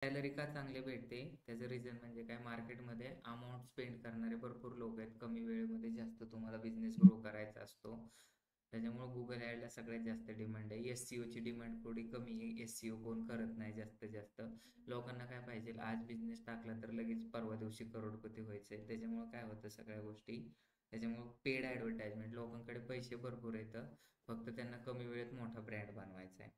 Salary का चांगली भेटते त्याचं रिझन म्हणजे काय, मार्केटमध्ये अमाऊंट स्पेंड करणारे भरपूर लोक आहेत, कमी वेळेमध्ये जास्त तुम्हाला बिझनेस ग्रो करायचा असतो. त्याच्यामुळे गुगल ॲडला सगळ्यात जास्त डिमांड आहे. ची डिमांड थोडी कमी आहे, कोण करत नाही जास्तीत जास्त. लोकांना काय पाहिजे, आज बिझनेस टाकला तर लगेच परवा दिवशी करोडपती व्हायचंय. त्याच्यामुळे काय होतं सगळ्या गोष्टी, त्याच्यामुळे पेड ॲडव्हर्टाइजमेंट, लोकांकडे पैसे भरपूर येतं, फक्त त्यांना कमी वेळेत मोठा ब्रँड बनवायचा आहे.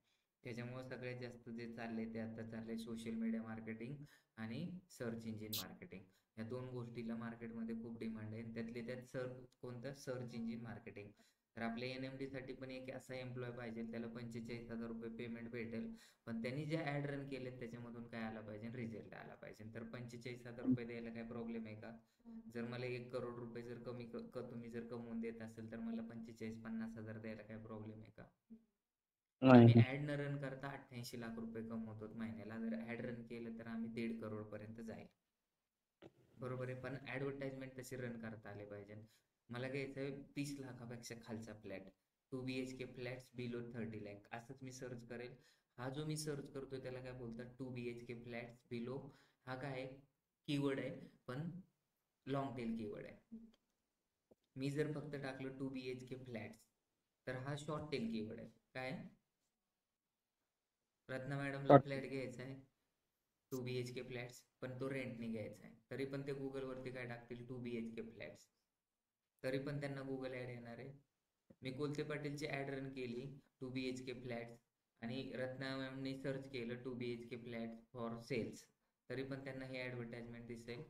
त्याच्यामुळे सगळ्यात जास्त जे चाललंय ते आता चाललंय सोशल मीडिया मार्केटिंग आणि सर्च इंजिन मार्केटिंग. या दोन गोष्टीला मार्केटमध्ये खूप डिमांड आहे. त्यातले त्यात कोणतं, सर्च इंजिन मार्केटिंग. तर आपल्या NMD साठी पण एक असा एम्प्लॉय पाहिजे, त्याला 45,000 रुपये पेमेंट भेटेल, पण त्यांनी जे ऍड रन केले त्याच्यामधून काय आला पाहिजे, रिझल्ट आला पाहिजे. तर 45,000 रुपये द्यायला काय प्रॉब्लेम आहे का? जर मला 1 करोड रुपये जर तुम्ही जर कमवून देत असेल तर मला 45-50,000 द्यायला काय प्रॉब्लेम आहे का? आम्ही नाही. ऍड न रन करता 88 लाख रुपये कमवतो महिन्याला. जर ऍड रन केलं तर आम्ही 1.5 करोड पर्यंत जाईल. बरोबर आहे, पण ऍडव्हर्टाइजमेंट तशी रन करता आले पाहिजे. मला घ्यायचंय 30 लाखापेक्षा खालचा flat, 2 BHK flats below 30 lakh, असंच मी सर्च करेल. हा जो मी सर्च करतोय त्याला काय बोलतात, 2 BHK फ्लॅट्स बिलो. हा काय कीवर्ड आहे, पण लॉंग टेल कीवर्ड आहे. मी जर फक्त टाकलं 2 BHK फ्लॅट्स तर हा शॉर्ट टेल कीवर्ड आहे. काय, रत्ना मॅडमला फ्लॅट घ्यायचा आहे, 2 BHK फ्लॅट्स, पण तो रेंटने घ्यायचा आहे. तरी पण ते गुगलवरती काय टाकतील, 2 BHK फ्लॅट्स, तरी पण त्यांना गुगल ॲड येणार आहे. मी कोलते पाटीलची ॲड रन केली, 2 BHK फ्लॅट्स, आणि रत्ना मॅमने सर्च केलं 2 BHK फ्लॅट्स फॉर सेल्स, तरी पण त्यांना हे ॲडव्हर्टाइजमेंट दिसेल.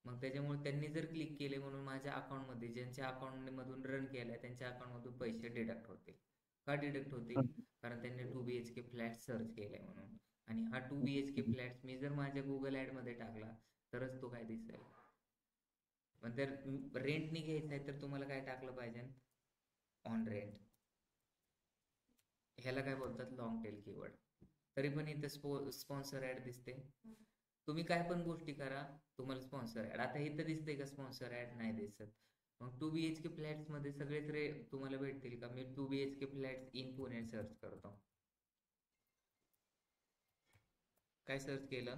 मग त्याच्यामुळे त्यांनी जर क्लिक केले म्हणून माझ्या अकाउंटमध्ये, ज्यांच्या अकाउंटमधून रन केलं आहे त्यांच्या अकाउंटमधून पैसे डिडक्ट होतील. का डिडक्ट होतील? कारण त्यांनी 2 BHK फ्लॅट सर्च केलाय म्हणून. आणि हा 2 BHK फ्लॅट मी जर माझ्या गुगल ऍड मध्ये टाकला तरच तो काय दिसेल. पण जर रेंटने घ्यायचा आहे तर तुम्हाला काय टाकलं पाहिजे, ऑन रेंट. ह्याला काय बोलतात, लॉंग टेल कीवर्ड. तरी पण इथं स्पॉन्सर ऍड दिसते. तुम्ही काय पण गोष्टी करा, तुम्हाला स्पॉन्सर ऍड. आता इथं दिसते का स्पॉन्सर ऍड? नाही दिसत. मग 2 BHK फ्लॅट्स मध्ये सगळेच तुम्हाला भेटतील का? मी 2 BHK flats in Pune search करतो. काय सर्च केलं,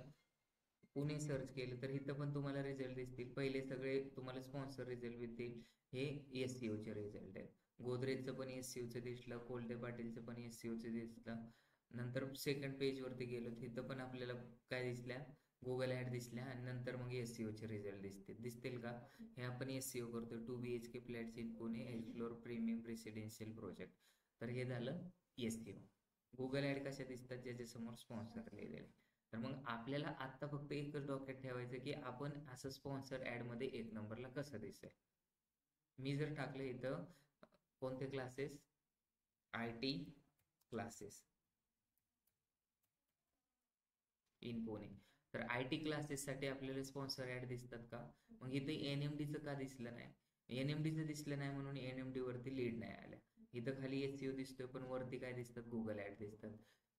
पुणे सर्च केलं, तर इथं पण तुम्हाला रिझल्ट दिसतील. पहिले सगळे तुम्हाला स्पॉन्सर रिझल्ट दिसतील, हे SEOचे रिझल्ट आहेत. गोदरेजचं पण SEOचं दिसलं, कोल्डे पाटीलचं पण SEOचं दिसलं. नंतर सेकंड पेज वरती गेलो, तिथं पण आपल्याला काय दिसल्या, गुगल ऍड दिसल्या, आणि नंतर मग SEOचे रिझल्ट दिसतील का? हे आपण SEO करतो, 2 BHK flats in Pune explore premium residential project. तर हे झालं SEO. गुगल ऍड कशा दिसतात, ज्याच्या समोर स्पॉन्सर लिहिलेले. तर मग आपल्याला आता फक्त एकच डोक्यात ठेवायचं की आपण असं स्पॉन्सर ऍड मध्ये 1 नंबरला कसं दिसेल. मी जर टाकलं इथं कोणते classes, IT classes in Pune, तर IT क्लासेस साठी आपल्याला स्पॉन्सर ऍड दिसतात का? मग इथे NMDचं का दिसलं नाही? NMDचं दिसलं नाही म्हणून NMD वरती लीड नाही आल्या. इथं खाली SEO दिसतोय पण वरती काय दिसतात, गुगल ऍड दिसतात.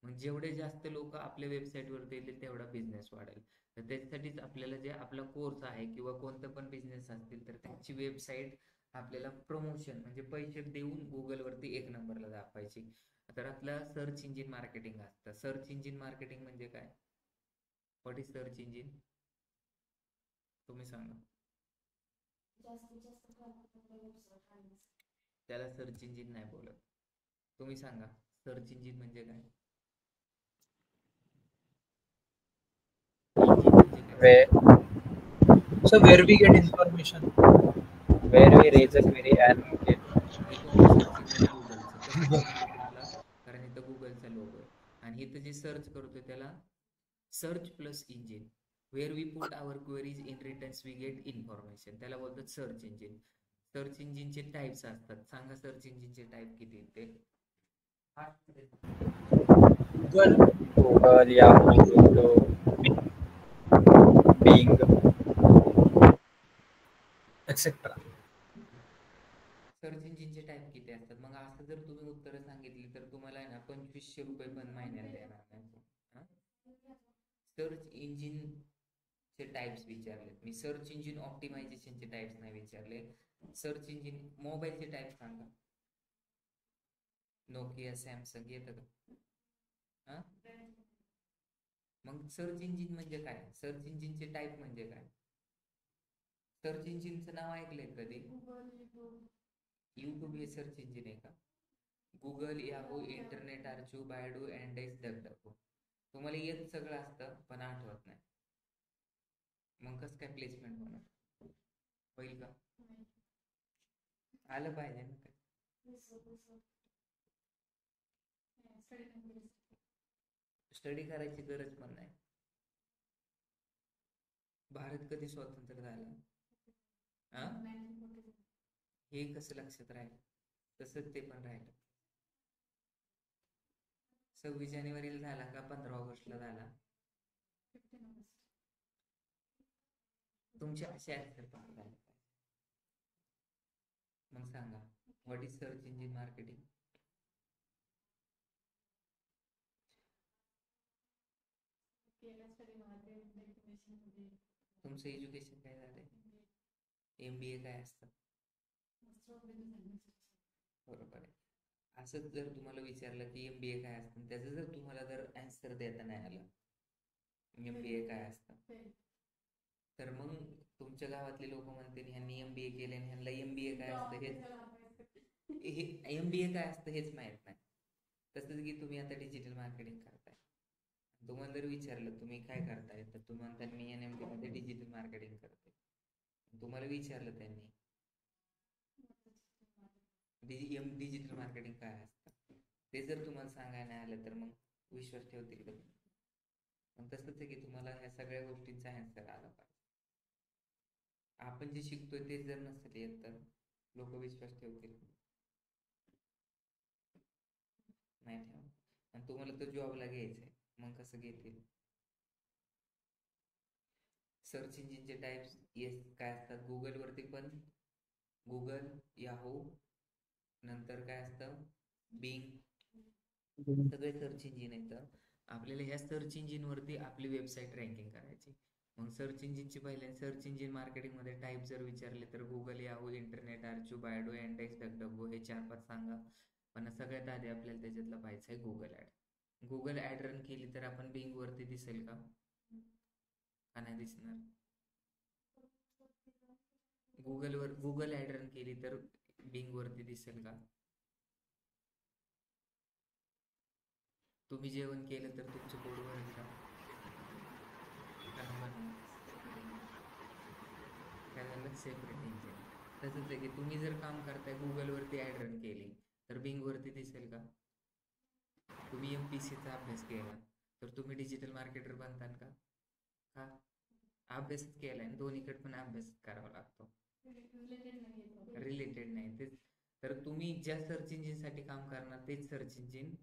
मग जेवढे जास्त लोक आपल्या वेबसाईट वरती येतील तेवढा बिझनेस वाढेल. तर त्याच्यासाठीच आपल्याला जे आपला कोर्स आहे किंवा कोणतं पण बिझनेस असतील तर त्याची वेबसाईट आपल्याला प्रमोशन म्हणजे पैसे देऊन गुगल वरती 1 नंबरला दाखवायची. तर आपलं सर्च इंजिन मार्केटिंग असतं. सर्च इंजिन मार्केटिंग म्हणजे काय? What is search engine? तुम्ही सांगा. त्याला सर्च इंजिन नाही बोलत. तुम्ही सांगा, सर्च इंजिन म्हणजे काय? इंजिन म्हणजे काय, Where सांगा. So where we get information. we तुम्ही raise a search query and get. हे कोणतं सर्चिंग आहे? गुगलचं. कसं समजलं तुम्हाला? कारण इथं गुगलचा लोगो आहे, आणि इथं जे सर्च करतोय त्याला search plus engine. Where we put our queries in returns we get information, त्याला बोलतात सर्च इंजिन. सर्च इंजिनचे टाइप्स असतात. सांगा सर्च इंजिनचे टाइप किती आहेत ते? Google, Google, Yahoo, YouTube, Bing. etc. Search इंजिनचे टाइप किती असतात? मग असं जर तुम्ही उत्तरं सांगितली तर तुम्हाला आहे ना 2500 रुपये पण महिन्याला देणार नाही. सर्च इंजिनचे टाइप्स विचारले मी, सर्च इंजिन ऑप्टिमायझेशनचे टाइप्स नाही विचारले. सर्च इंजिन मोबाईलचे टाइप सांगा. नोकिया, सॅमसंग येतं का? मग सर्च इंजिन म्हणजे काय? सर्च इंजिनचे टाईप म्हणजे काय? सर्च इंजिनचं नाव ऐकलंय कधी? युट्यूब हे सर्च इंजिन आहे का? Google, Yahoo, Internet Archive, Baidu, Yandex, DuckDuckGo. तुम्हाला येत सगळं असतं पण आठवत नाही. मग कसं काय प्लेसमेंट होणार? होईल का? आलं पाहिजे ना काय. स्टडी करायची गरज पण नाही. भारत कधी स्वतंत्र झाला? हे कसं लक्षात राहिलं? तसंच ते पण राहिलं. 26 जानेवारीला झाला का 15 ऑगस्टला झाला? तुमचे असे आन्सर पण झाले. मग सांगा, what is search engine marketing? तुमचं एज्युकेशन काय झालंय? MBA काय असतं? बरोबर आहे. असंच जर तुम्हाला विचारलं की MBA काय असतं, त्याचं जर तुम्हाला जर आन्सर देता नाही आलं MBA काय असतं, तर मग तुमच्या गावातले लोक म्हणतील ह्यांनी MBA केले आणि ह्यांना MBA काय असतं MBA काय असतं हेच माहित नाही. तसंच की तुम्ही आता डिजिटल मार्केटिंग करताय, तुम्हाला जर विचारलं तुम्ही काय करताय, तर तुम्ही म्हणता मी NMT मध्ये डिजिटल मार्केटिंग करते. तुम्हाला विचारलं त्यांनी डिजिटल मार्केटिंग काय असतं, ते जर तुम्हाला सांगायला नाही आलं तर मग विश्वास ठेवतील का? मग तसंच आहे की तुम्हाला ह्या सगळ्या गोष्टींचा आन्सर आला पाहिजे. आपण जे शिकतोय ते जर नसेल येत तर लोक विश्वास ठेवतील? नाही ठेवणार. आणि तुम्हाला तो जॉबला घ्यायचा आहे, मग कसं घेतील? सर्च इंजिनचे टाइप्स येस काय असतात? गुगलवरती पण गुगल, याहू, नंतर काय असतं बिंग, सगळे सर्च इंजिन आहेत. आपल्याला ह्या सर्च इंजिन वरती आपली वेबसाईट रँकिंग करायची. मग सर्च इंजिनची पहिले सर्च इंजिन मार्केटिंग मध्ये टाईप जर विचारले तर Google, Yahoo, Internet Archive, Baidu, Yandex, DuckDuckGo हे 4-5 सांगा. पण सगळ्यात आधी आपल्याला त्याच्यातला पाहायचं आहे Google ad. Google ad run केली तर आपण बिंग वरती दिसेल का? का नाही दिसणार? गुगल ऍड रन केली तर बिंग वरती दिसेल का? तुम्ही जेवण केलं तर तुमचं पोट भरेल का? काय झालं? Separate engine. तसंच आहे की तुम्ही जर काम करताय गुगलवरती ऍड रन केली तर बिंग वरती दिसेल का? तुम्ही MPSCचा अभ्यास केला तर तुम्ही डिजिटल मार्केटर बनताल का? का? अभ्यासच केलाय, दोन्हीकडे पण अभ्यास करावा लागतो. रिलेटेड नाही तेच. तर तुम्ही ज्या सर्च इंजिन साठी काम करणार तेच सर्च इंजिन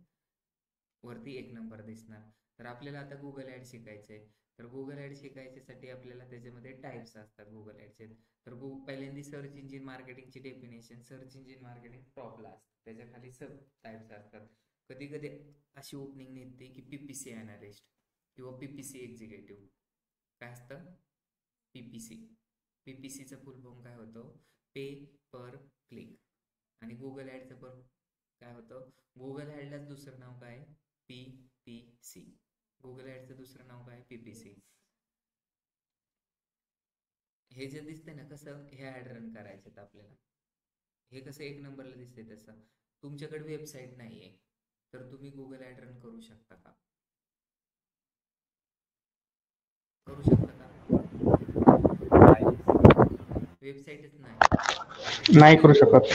वरती 1 नंबर दिसणार. तर आपल्याला आता गुगल ऍड शिकायचंय, तर गुगल ऍड शिकायच्यासाठी आपल्याला त्याच्यामध्ये टाइप्स असतात गुगल ऍडचे. तर पहिल्यांदा सर्च इंजिन मार्केटिंगची डेफिनेशन, सर्च इंजिन मार्केटिंग टॉपला असते, त्याच्या खाली सब टाइप्स असतात. कधी कधी अशी ओपनिंग निघते की PPC अनालिस्ट किंवा PPC एक्झिक्युटिव्ह. काय असतं? PPCचा फुल फॉर्म काय होतो? पे पर क्लिक. आणि गुगल ऍडचं पण काय होतं? गुगल ऍडलाच दुसरं नाव काय? PPC. गुगल ऍडचं दुसरं नाव काय? PPC. हे जे दिसतंय ना कसं हे ऍड रन करायचे आपल्याला, हे कसं 1 नंबरला दिसतंय तसं. तुमच्याकडे वेबसाईट नाहीये तर तुम्ही गुगल ऍड रन करू शकता का? करू शकता का? वेबसाईटच नाही, नाही करू शकत.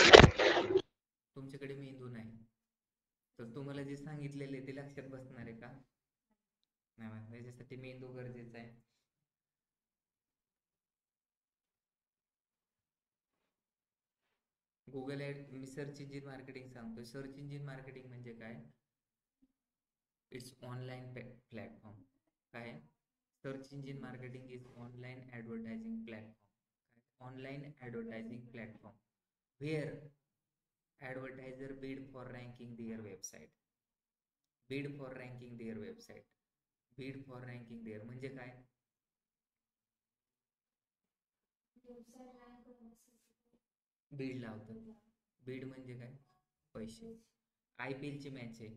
तुमच्याकडे मेंदू नाही, तर तुम्हाला जे सांगितलेले ते लक्षात बसणार आहे का? नाही. त्याच्यासाठी मेंदू गरजेचा आहे. गुगल ऍड, मी सर्च इंजिन मार्केटिंग सांगतोय. सर्च इंजिन मार्केटिंग म्हणजे काय? It's online platform. काय? Search engine marketing is online advertising platform. Online advertising platform where advertiser bid for ranking their website. Bid for ranking their website. Bid for ranking their म्हणजे काय? बीड लावतात. बीड म्हणजे काय? पैसे. IPL ची मॅच आहे,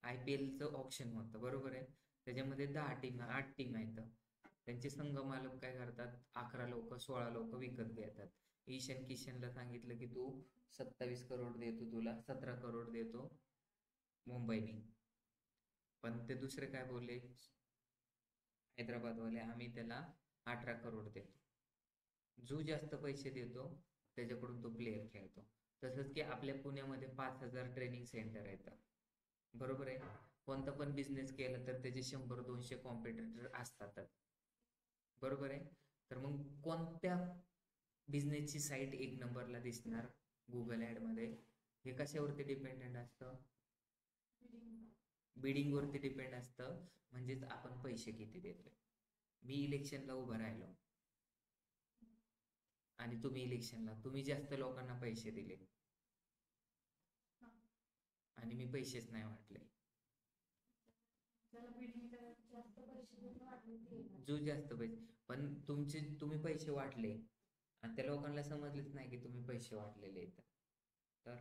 IPLचं option होतं, बरोबर आहे. त्याच्यामध्ये 8 टीम आहेत. त्यांचे संघ मालक काय करतात, 11 लोक 16 लोक विकत घेतात. ईशान किशनला सांगितलं की तू 27 करोड देतो, तुला 17 करोड देतो मुंबईने. पण ते दुसरे काय बोलले, हैदराबादवाले, आम्ही त्याला 18 करोड देतो. जो जास्त पैसे देतो त्याच्याकडून तो प्लेयर खेळतो. तसंच की आपल्या पुण्यामध्ये 5,000 ट्रेनिंग सेंटर आहेत, बरोबर आहे. कोणता पण बिझनेस केला तर त्याचे 100-200 कॉम्पिटिटर असतातच, बरोबर आहे. तर मग कोणत्या बिझनेसची साईट एक नंबरला दिसणार गुगल ऍड मध्ये, हे कशावरती डिपेंडेंट असतं, बिडिंग वरती डिपेंड असतं. म्हणजेच आपण पैसे किती देतोय. मी इलेक्शनला उभं राहिलो आणि तुम्ही इलेक्शनला, तुम्ही जास्त लोकांना पैसे दिले आणि मी पैसेच नाही वाटले. जो जास्त पैसे, पण तुम्ही पैसे वाटले आणि त्या लोकांना समजलेच नाही की तुम्ही पैसे वाटलेले आहेत. तर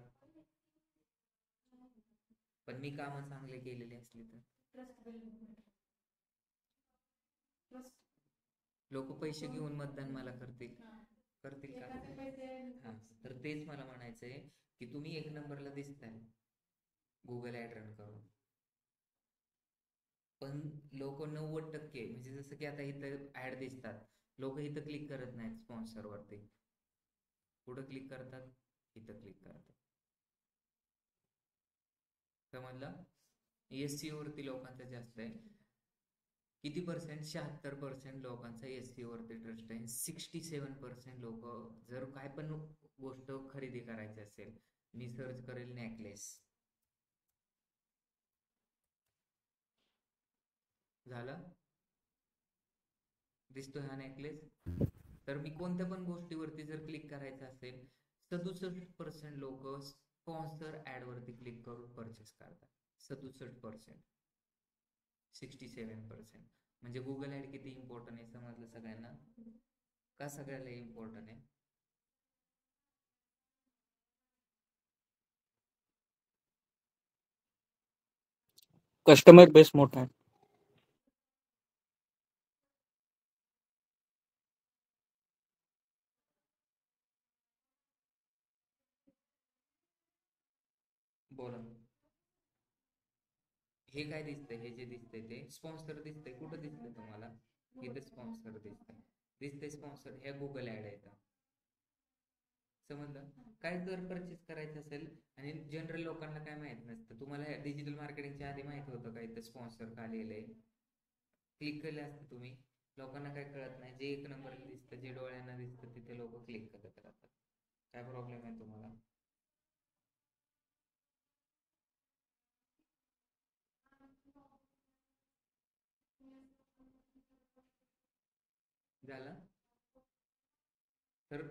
पण मी कामं चांगले केलेले असली तर लोक पैसे घेऊन मतदान मला करतील का? हा, तर तेच मला म्हणायचंय की तुम्ही एक नंबरला दिसताय गुगल ऍड रन करून, पण लोक 90% म्हणजे जसं की आता इथं ऍड दिसतात, लोक इथं क्लिक करत नाहीत स्पॉन्सर वरती. कुठं क्लिक करतात, इथं क्लिक करतात. समजलं. एससीओ वरती लोकांचा जास्त आहे. किती पर्सेंट, 76% लोकांचा एससीओ वरती ट्रस्ट आहे. 67% लोक जर काय पण गोष्ट खरेदी करायची असेल, मी सर्च करेल नेकलेस, झालं, दिसतोय हा नेकलेस. तर मी कोणत्या पण गोष्टीवरती जर क्लिक करायचं असेल, 67% लोक स्पॉन्सर ऍड वरती क्लिक करून परचेस करतात. 67%, 67%. म्हणजे गुगल ऍड किती इम्पॉर्टंट आहे समजलं सगळ्यांना, का सगळ्याला इम्पॉर्टंट आहे. कस्टमर बेस मोठा आहे. बोला. हे काय दिसतंय, हे जे दिसतंय ते स्पॉन्सर दिसतंय. कुठं दिसतंय तुम्हाला, इथे स्पॉन्सर दिसतंय स्पॉन्सर, ह्या गुगल ऍड आहेत. समजलं. काय जर परचेस करायचं असेल आणि जनरल लोकांना काय माहित नसतं, तुम्हाला डिजिटल मार्केटिंगच्या आधी माहित होतं का इथं स्पॉन्सर का लिहिलंय, क्लिक केलं असतं तुम्ही. लोकांना काय कळत नाही, जे एक नंबर दिसतं, जे डोळ्यांना दिसतं तिथे लोक क्लिक करत राहतात. काय प्रॉब्लेम आहे तुम्हाला. झालं. तर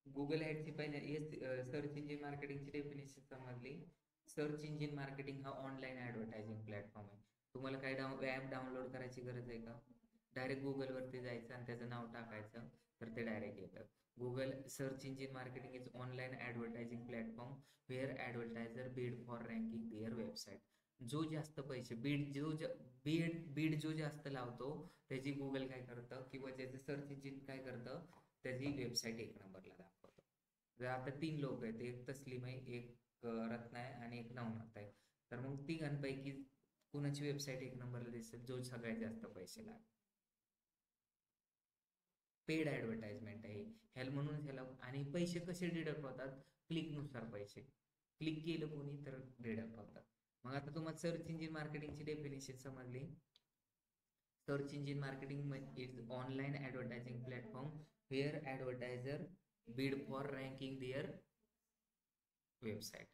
गुगल ऍडची पहिले सर्च इंजिन मार्केटिंगची डेफिनेशन समजली. सर्च इंजिन मार्केटिंग हा ऑनलाईन ऍडव्हर्टायझिंग प्लॅटफॉर्म आहे. तुम्हाला काय ऍप डाउनलोड करायची गरज आहे का, डायरेक्ट गुगल वरती जायचं आणि त्याचं नाव टाकायचं तर ते डायरेक्ट येतं. Google search engine marketing is online advertising platform where advertiser bid for ranking their website. जो जास्त पैसे बीड जो जास्त लावतो त्याची गुगल काय करतं, किंवा ज्याचं सर्च इंजिन काय करतं, त्याची वेबसाईट एक नंबरला दाखवतो. जर आता 3 लोक आहेत, एक तस्लीम आहे, एक रत्ना आहे आणि एक नवनाथ आहे, तर मग तिघांपैकी कुणाची वेबसाईट एक नंबरला दिसेल, जो सगळ्यात जास्त पैसे लागतात. पेड ऍडव्हर्टाइजमेंट आहे ह्याला, म्हणून ह्याला. आणि पैसे कसे डिडक्ट होतात, क्लिक नुसार पैसे. क्लिक केलं कोणी तर डिडक्ट होतात. मग आता तुम्हाला सर्च इंजिन मार्केटिंगची डेफिनेशन समजली. Search engine marketing is online advertising platform where advertiser bid for ranking their website.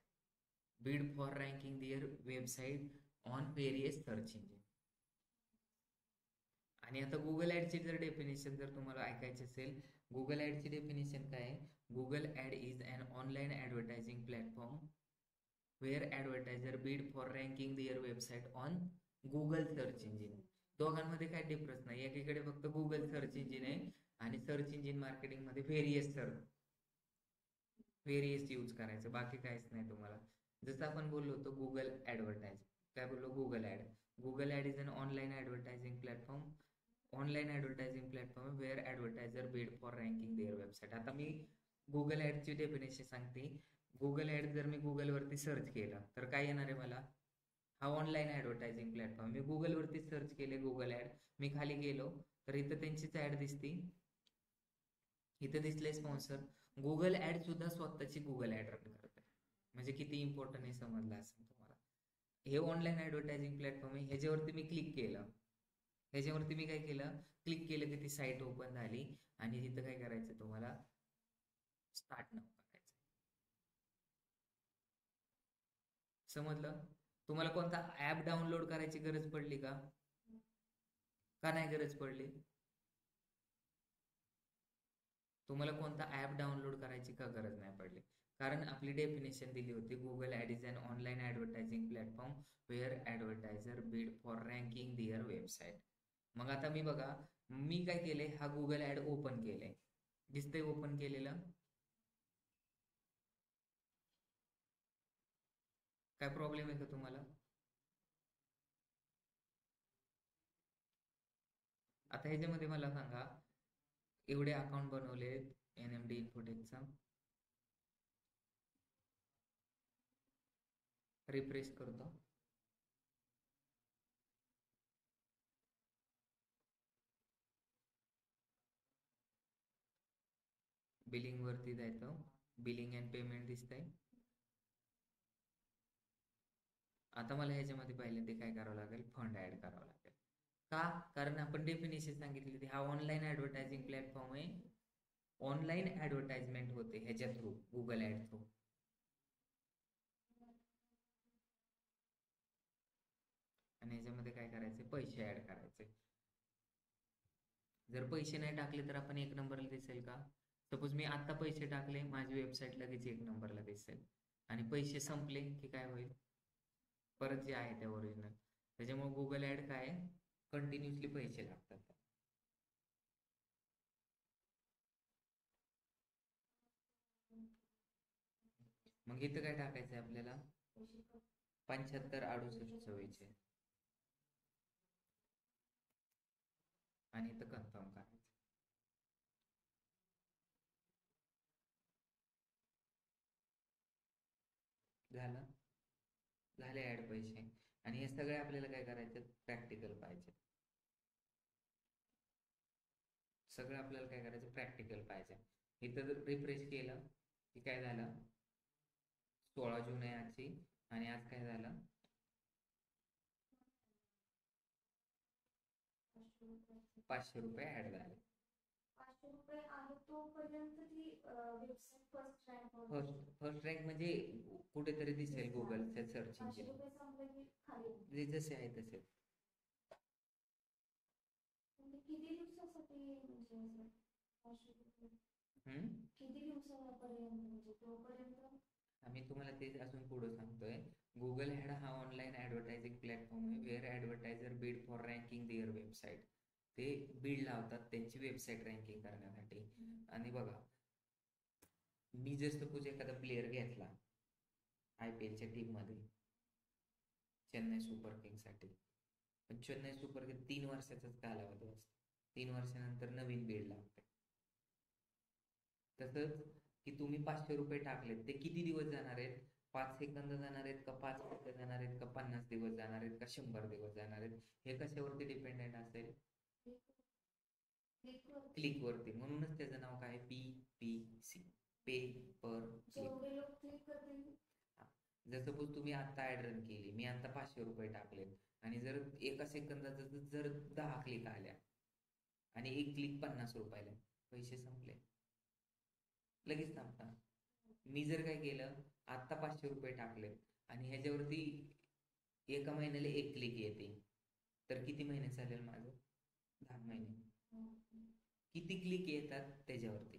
Bid for ranking their website on various search engine. आणि आता गुगल ऍडची जर डेफिनेशन जर तुम्हाला ऐकायची असेल, गुगल ऍडची डेफिनेशन काय आहे. Google ad is an online advertising platform where advertiser bid for ranking their website on Google search engine. दोघांमध्ये काय डिफरन्स नाही, एकीकडे फक्त गुगल सर्च इंजिन आहे आणि सर्च इंजिन मार्केटिंग मध्ये व्हेरियस यूज करायचं, बाकी काहीच नाही तुम्हाला. जसं आपण बोललो होतो गुगल ऍडव्हर्टाइज, काय बोललो, Google ad. Google ad is an online advertising platform. Online advertising platform where advertiser bid for ranking their website. आता मी गुगल ॲडची डेफिनेशन सांगते. गुगल ॲड जर मी गुगलवरती सर्च केलं तर काय येणार आहे मला? हा ऑनलाईन ॲडव्हर्टायझिंग प्लॅटफॉर्म. मी गुगलवरती सर्च केले गुगल ॲड, मी खाली गेलो तर इथं त्यांचीच ॲड दिसते. इथं दिसले स्पॉन्सर. गुगल ॲड सुद्धा स्वतःची गुगल ॲड रन करते. म्हणजे किती इम्पॉर्टंट आहे समजलं असेल तुम्हाला. हे ऑनलाईन ॲडव्हर्टायझिंग प्लॅटफॉर्म आहे. ह्याच्यावरती मी क्लिक केलं, ह्याच्यावरती मी काय केलं, क्लिक केलं की ती साईट ओपन झाली आणि तिथं काय करायचं तुम्हाला, स्टार्ट नाव करायचं. समजलं? तुम्हाला कोणता ॲप डाउनलोड करायची गरज पडली का? का नाही गरज पडली? तुम्हाला कोणता ॲप डाउनलोड करायची का गरज नाही पडली? कारण आपली डेफिनेशन दिली होती, Google ad is an online advertising platform where advertiser bid for ranking their website. मग आता मी बघा, मी काय केले, हा गुगल ॲड ओपन केले, दिसतंय ओपन केलेलं? काय प्रॉब्लेम आहे का तुम्हाला? आता ह्याच्यामध्ये मला सांगा, एवढे अकाउंट बनवले NMD इन्फोटेकचा, रिफ्रेश करतो. बिलिंग वरती जायचं, बिलिंग अँड पेमेंट दिसतंय. आता मला ह्याच्यामध्ये पहिल्यांदा काय करावं लागेल, फंड ऍड करावं लागेल. का? कारण आपण डेफिनेशन सांगितली होती, हा ऑनलाईन ऍडव्हर्टायझिंग प्लॅटफॉर्म आहे. ऑनलाईन ऍडव्हर्टाइजमेंट होते ह्याच्या थ्रू, गुगल ऍड थ्रू. आणि ह्याच्यामध्ये काय करायचे, पैसे ऍड करायचे. जर पैसे नाही टाकले तर आपण एक नंबरला दिसेल का? सपोज मी आता पैसे टाकले, माझी वेबसाईट लगेच एक नंबरला दिसेल. आणि पैसे संपले की काय होईल, परत जे आहे ते ओरिजिनल. त्याच्यामुळे गुगल ऍड काय, कंटिन्युअसली पैसे लागतात. मग इथं काय टाकायचंय आपल्याला, 756844 आणि इथं कन्फर्म करायचं. झालं, झाले ऍड पैसे. आणि हे सगळे आपल्याला काय करायचं, प्रॅक्टिकल पाहिजे. सगळं आपल्याला काय करायचं, प्रॅक्टिकल पाहिजे. इथं जर रिफ्रेश केलं की काय झालं, 16 जून आहे आजची, आणि आज काय झालं, 500 रुपये ऍड झाले. फर्स्ट रँक म्हणजे कुठेतरी दिसेल गुगलच्या सर्च इंजिन, जसे आहे तसे. आम्ही तुम्हाला तेच अजून पुढे सांगतोय. गुगल ॲड हा ऑनलाईन ॲडव्हर्टायझिंग प्लॅटफॉर्म आहे where advertiser bid for ranking their website. ते बीड लावतात त्यांची वेबसाईट रँकिंग करण्यासाठी. आणि बघा, मी जर सपोज एखादा प्लेअर घेतला IPLच्या टीममध्ये चेन्नई सुपर किंगसाठी, पण चेन्नई सुपर किंग 3 वर्षाचाच कालावधी असतो, 3 वर्षानंतर नवीन बीड लागते. तसंच की तुम्ही 500 रुपये टाकलेत, ते किती दिवस जाणार आहेत, 5 सेकंद जाणार आहेत का 5 मिनिटं जाणार आहेत का 50 दिवस जाणार आहेत का 100 दिवस जाणार आहेत, हे कशावरती डिपेंडेंट असेल, क्लिक वरती. म्हणूनच त्याचं नाव काय, PPC, पे पर क्लिक. जर सपोज तुम्ही आता ऍड रन केली, मी आता 500 रुपये टाकले, आणि जर एका सेकंदाचा जर 10 क्लिक आल्या आणि एक क्लिक 50 रुपयाला, पैसे संपले, लगेच थांबता. मी जर काय केलं, आता 500 रुपये टाकले आणि ह्याच्यावरती एका महिन्याला एक क्लिक येते, तर किती महिने चालेल माझं, 10 महिने. किती क्लिक येतात त्याच्यावरती.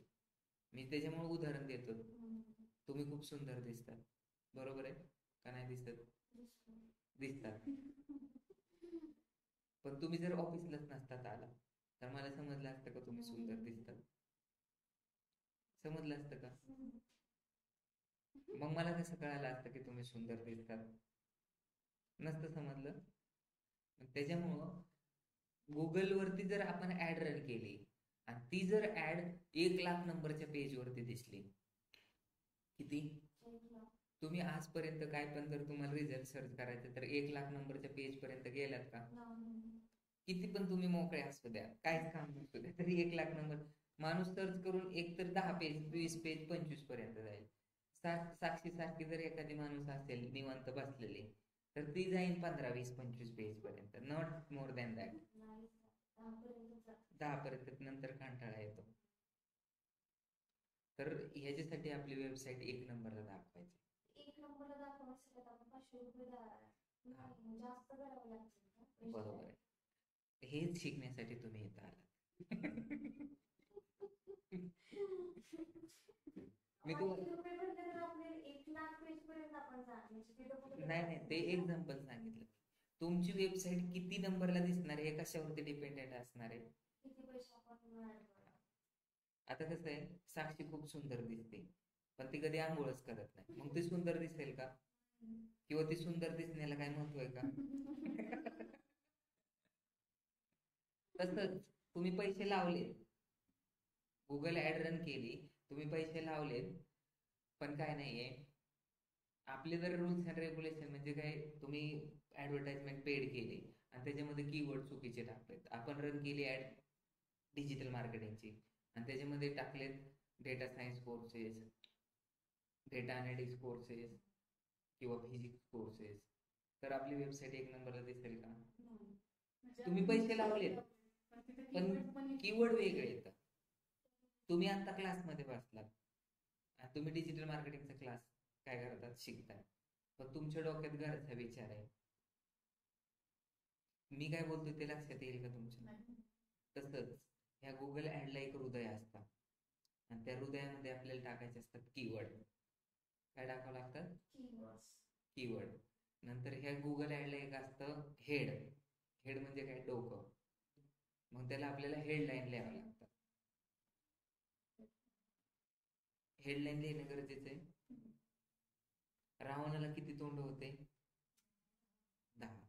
मी त्याच्यामुळे उदाहरण देतो, तुम्ही खूप सुंदर दिसतात, बरोबर आहे का नाही दिसत, दिसतात. पण तुम्ही जर ऑफिसलाच नसतात आला तर मला समजलं असतं का तुम्ही सुंदर दिसतात, समजलं असतं का? मग मला कसं कळालं असतं की तुम्ही सुंदर दिसतात, नसतं समजलं. त्याच्यामुळं गुगलवरती जर आपण ऍड रन केली आणि ती जर ऍड 1,00,000 नंबरच्या पेजवरती दिसली, किती तुम्ही आजपर्यंत काय पण जर तुम्हाला रिझल्ट सर्च करायचं तर 1,00,000 नंबरच्या पेज पर्यंत गेलात का? किती पण तुम्ही मोकळे असू द्या, काहीच काम नसू द्या, तरी 1,00,000 नंबर माणूस सर्च करून एक तर 10 पेज, 20 पेज, 25 पर्यंत जाईल. साक्षी सारखी जर एखादी माणूस असेल निवांत बसलेली तर ती जाईल 15, 20, 25 पेज पर्यंत, नॉट मोर दॅन दॅट. 10 पर्यंत नंतर कंटाळा येतो. तर ह्याच्यासाठी आपली वेबसाईट एक नंबरला दाखवायची. बरोबर आहे. हेच शिकण्यासाठी तुम्ही इथं आलात. मी नाही ते एक्झाम्पल सांगितलं. तुमची वेबसाईट किती नंबरला दिसणार आहे हे कशावरती डिपेंडेंट असणार आहे. आता कसं आहे, साक्षी खूप सुंदर दिसते पण ती कधी आंघोळच करत नाही, मग ती सुंदर दिसेल का? किंवा ती सुंदर दिसण्याला काय महत्व आहे का? तसंच तुम्ही पैसे लावले, गुगल ऍड रन केली, तुम्ही पैसे लावले, पण काय नाहीये, आपले जर रूल्स अँड रेग्युलेशन म्हणजे काय, तुम्ही ऍडव्हर्टाइजमेंट पेड केली आणि त्याच्यामध्ये कीवर्ड चुकीचे टाकलेत. आपण रन केली ऍड डिजिटल मार्केटिंगची आणि त्याच्यामध्ये टाकलेत data science courses, data analytics courses किंवा फिजिक्स कोर्सेस, तर आपली वेबसाईट एक नंबरला दिसेल का? तुम्ही पैसे लावलेत पण कीवर्ड वेगळे येतात. तुम्ही आता क्लासमध्ये बसलात, तुम्ही डिजिटल मार्केटिंगचा क्लास काय करतात, शिकताय, पण तुमच्या डोक्यात घरचा विचार आहे, मी काय बोलतो ते लक्षात येईल का तुमच्या? तसंच ह्या गुगल ऍडला एक हृदय असतं आणि त्या हृदयामध्ये आपल्याला टाकायचे असतात कीवर्ड. काय टाकावं लागतात? कीवर्ड. नंतर ह्या गुगल ऍडला एक असतं हेड. हेड म्हणजे काय? डोकं. मग त्याला आपल्याला हेडलाईन लिहावं लागतं. हेडलाईन लिहिणं गरजेचं आहे. रावणाला किती तोंड होते? 10.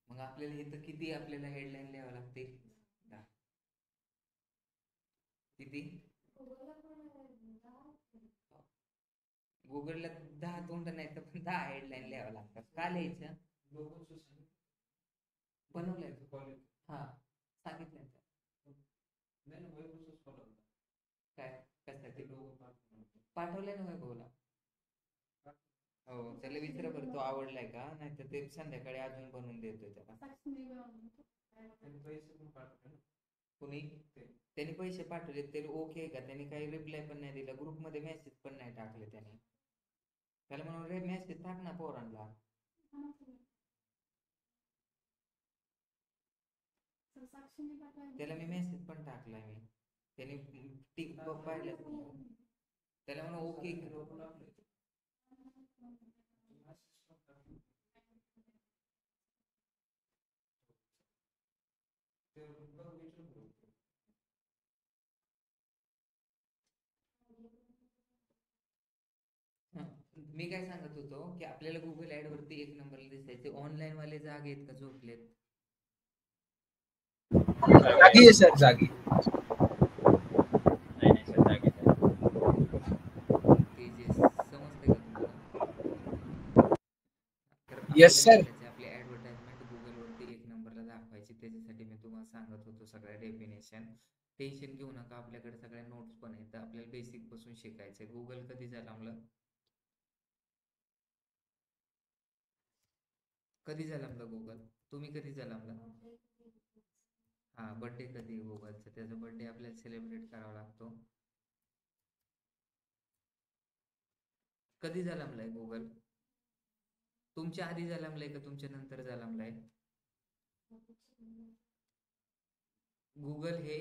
मग आपल्याला इथं किती आपल्याला हेडलाईन लिहावं लागते? 10. किती? गुगलला 10 तोंड नाही तर 10 हेडलाईन लिहावं लागतात. का लिहायचं? बनवलंय हा, सांगितलंय काय कशासाठी पाठवलंय ना वैभवला. हो, त्याला विचारा बरं तो आवडलाय का, नाही तर ते संध्याकाळी अजून बनवून देतोय त्याला. कुणी? त्यांनी पैसे पाठवले, ते ओके का? त्यांनी काही रिप्लाय पण नाही दिला, ग्रुपमध्ये मेसेज पण नाही टाकले त्याने. त्याला म्हणून रे मेसेज टाक ना पोरांना. त्याला मी मेसेज पण टाकलाय मी, त्याने टिक पाहिलं, त्याला म्हणून ओके. मी काय सांगत होतो की आपल्याला गुगल ऍड वरती एक नंबरला दिसायचे ऑनलाईन वाले जागे आहेत का झोपलेत? जागी आहे सर, जागी. तेजस समजते का तुम्हाला? तर येस सर. आपली ऍडव्हर्टाइजमेंट गुगल वरती एक नंबरला दाखवायची, त्याच्यासाठी मी तुम्हाला सांगत होतो सगळ्या डेफिनेशन. टेन्शन घेऊ नका, आपल्याकडे सगळ्या नोट्स पण आहेत, आपल्याला बेसिक पासून शिकायचंय. गुगल कधी जन्मलं? कधी जन्मलं गुगल? तुम्ही कधी जन्मला? हा, बर्थडे कधी गुगलचा? त्याचा बर्थडे आपल्याला सेलिब्रेट करावा लागतो. कधी जन्मलाय गुगल? तुमच्या आधी जन्मलाय का तुमच्या नंतर जन्मलाय? गुगल हे